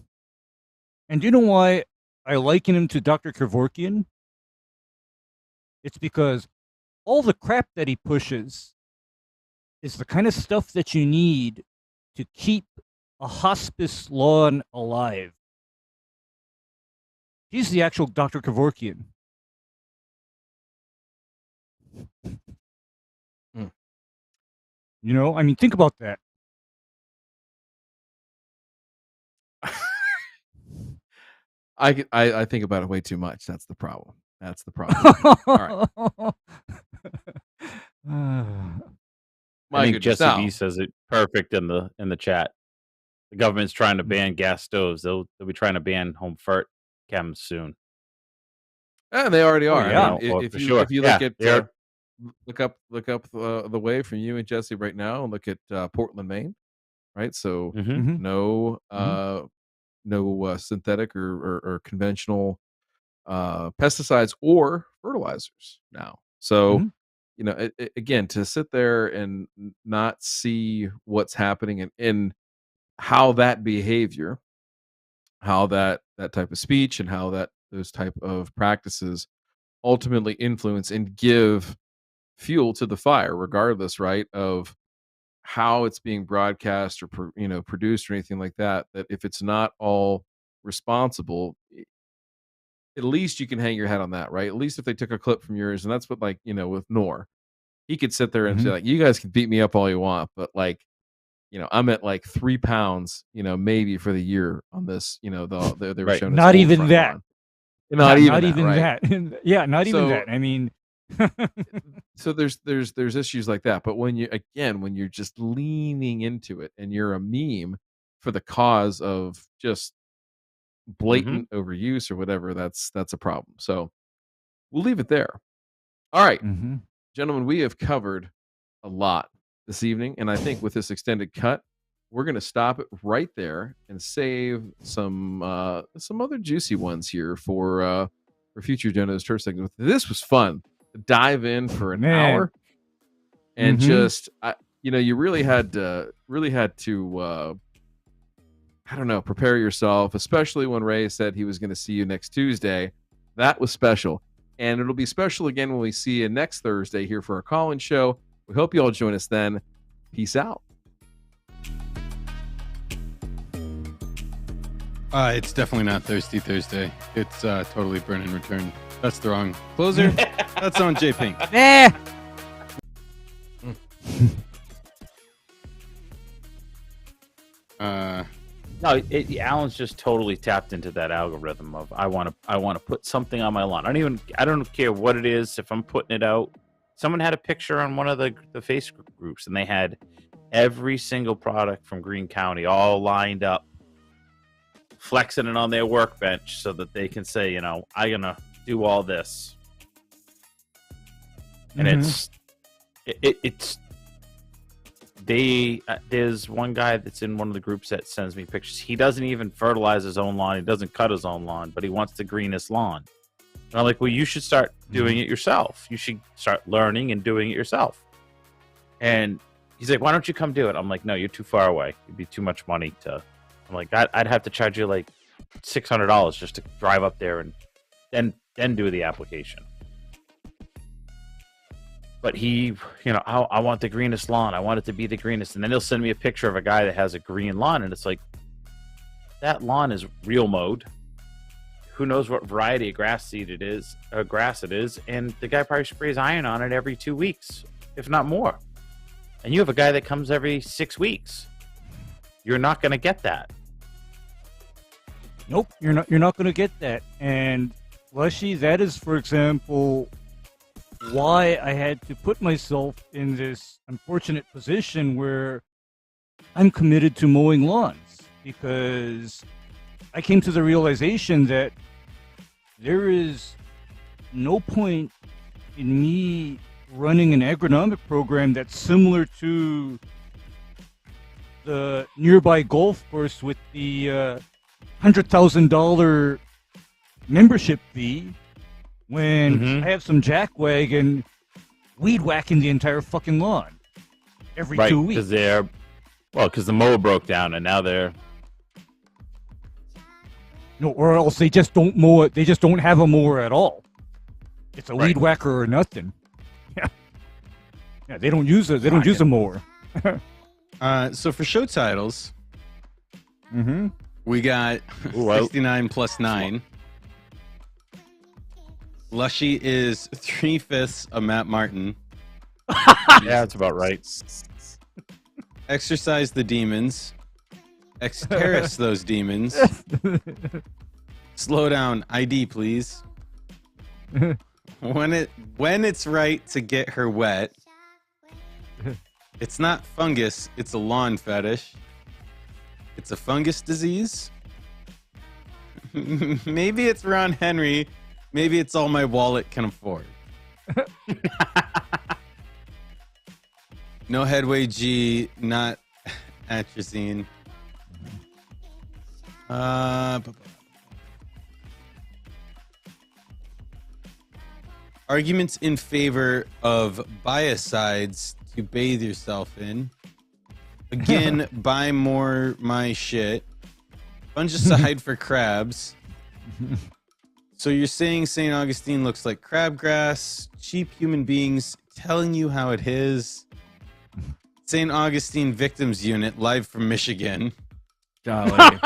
And do you know why I liken him to Dr. Kevorkian? It's because all the crap that he pushes is the kind of stuff that you need to keep a hospice lawn alive. He's the actual Dr. Kevorkian. I mean, think about that. I think about it way too much. That's the problem. All right. I think Jesse B says it perfect in the chat. The government's trying to ban gas stoves. They'll be trying to ban home fart chems soon. And they already are. Yeah. I mean, if you look at look up the way from you and Jesse right now, and look at Portland, Maine, right? So no synthetic or conventional pesticides or fertilizers now. So again, to sit there and not see what's happening and how that behavior, how that type of speech and how those type of practices ultimately influence and give fuel to the fire, regardless, right, of how it's being broadcast or produced or anything like that. That if it's not all responsible, at least you can hang your head on that, right? At least if they took a clip from yours, and that's what, like, with Nor, he could sit there and say, like, you guys can beat me up all you want, but, like, I'm at like 3 pounds, maybe for the year on this, they were right. showing not even that. Not even that. Yeah, not even that. I mean, so there's issues like that. But when you're just leaning into it and you're a meme for the cause of just blatant overuse or whatever, that's a problem. So we'll leave it there. All right, gentlemen, we have covered a lot this evening, and I think with this extended cut, we're going to stop it right there and save some other juicy ones here for future Jono's Turf segments. This was fun. Dive in for an hour, and just you really had to I don't know, prepare yourself, especially when Ray said he was going to see you next Tuesday. That was special, and it'll be special again when we see you next Thursday here for our call-in show. We hope you all join us then. Peace out. It's definitely not Thirsty Thursday. It's totally Burn and Return. That's the wrong closer. That's on J Pink. No, Alan's just totally tapped into that algorithm of I want to put something on my lawn. I don't care what it is. If I'm putting it out, someone had a picture on one of the Facebook groups, and they had every single product from Greene County all lined up, flexing it on their workbench so that they can say, I'm gonna do all this. And there's one guy that's in one of the groups that sends me pictures. He doesn't even fertilize his own lawn. He doesn't cut his own lawn, but he wants the greenest lawn. And I'm like, well, you should start doing it yourself. You should start learning and doing it yourself. And he's like, why don't you come do it? I'm like, no, you're too far away. It'd be too much money to. I'm like, I'd have to charge you like $600 just to drive up there and then do the application. But he, I want the greenest lawn. I want it to be the greenest. And then he'll send me a picture of a guy that has a green lawn. And it's like, that lawn is real mowed. Who knows what variety of grass it is. And the guy probably sprays iron on it every 2 weeks, if not more. And you have a guy that comes every 6 weeks. You're not going to get that. Nope, you're not going to get that. And Leshy, that is, for example, why I had to put myself in this unfortunate position where I'm committed to mowing lawns because I came to the realization that there is no point in me running an agronomic program that's similar to the nearby golf course with the $100,000 membership fee when I have some jackwagon weed whacking the entire fucking lawn every 2 weeks. Because the mower broke down and now they're... No, or else they just don't mow it. They just don't have a mower at all. It's a weed whacker or nothing. Yeah, they don't use it. They don't use a mower. So for show titles, we got 69 plus 9. Lushy is 3/5 of Matt Martin. Yeah, that's about right. Exercise the demons. Exterrace those demons. Slow down. ID, please. When it's right to get her wet. It's not fungus. It's a lawn fetish. It's a fungus disease. Maybe it's Ron Henry. Maybe it's all my wallet can afford. No headway G, not atrazine. Arguments in favor of biocides to bathe yourself in. Again, buy more my shit. Fungicide for crabs. So you're saying St. Augustine looks like crabgrass, cheap human beings telling you how it is. St. Augustine Victims Unit, live from Michigan. Golly.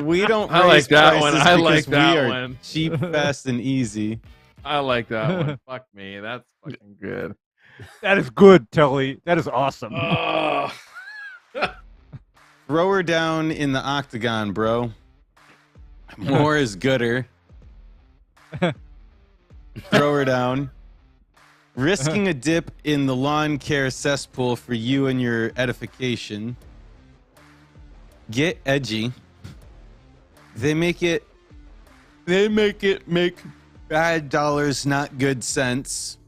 We don't I like that one. prices I like because that we are one. cheap, fast, and easy. I like that one. Fuck me. That's fucking good. That is good, Telly. That is awesome. Throw her down in the octagon, bro. More is gooder. Throw her down. Risking a dip in the lawn care cesspool for you and your edification. Get edgy. They make it make bad dollars, not good sense.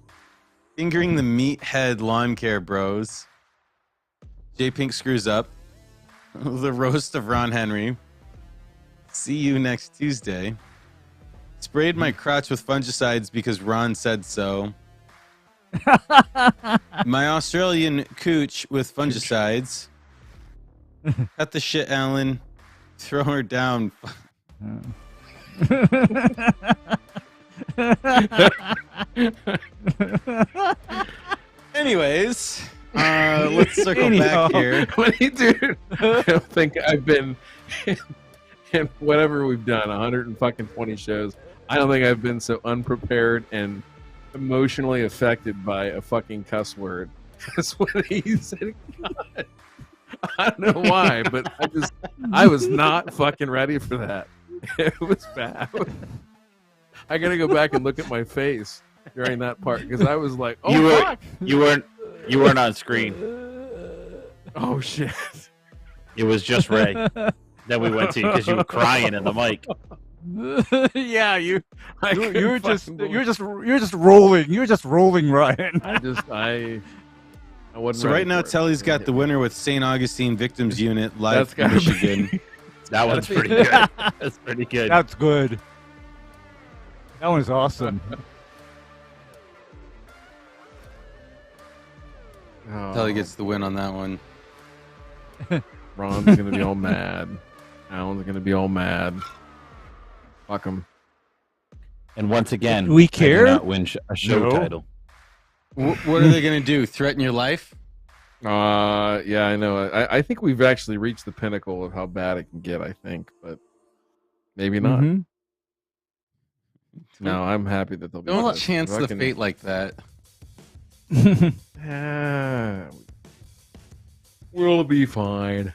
Fingering the meathead lawn care bros. J Pink screws up. The roast of Ron Henry. See you next Tuesday. Sprayed my crotch with fungicides because Ron said so. My Australian cooch with fungicides. Cut the shit, Alan. Throw her down. Anyways, let's circle back here. Dude, I don't think I've been in whatever we've done, 120 shows. I don't think I've been so unprepared and emotionally affected by a fucking cuss word. That's what he said. God. I don't know why, but I was not fucking ready for that. It was bad. I gotta go back and look at my face during that part because I was like, "Oh fuck!" You weren't on screen. Oh shit! It was just Ray that we went to because you were crying in the mic. Yeah, you're just rolling. You're just rolling, Ryan. I wasn't. So right now, Telly's got the winner with St. Augustine Victims Unit live from Michigan. That one's pretty good. That's pretty good. That's good. That one's awesome. Telly gets the win on that one. Ron's gonna be all mad. Alan's gonna be all mad. Fuck him. And once again, do we care? I do not win a show title. What are they gonna do? Threaten your life? Yeah, I know. I think we've actually reached the pinnacle of how bad it can get. I think, but maybe not. Mm-hmm. No, I'm happy that they'll be. Don't chance the fate like that. We'll be fine.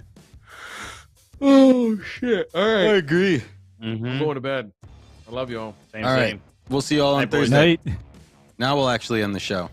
Oh shit! All right, I agree. I'm going to bed. I love you all. Same. All right, we'll see you all on Thursday. Night. Now we'll actually end the show.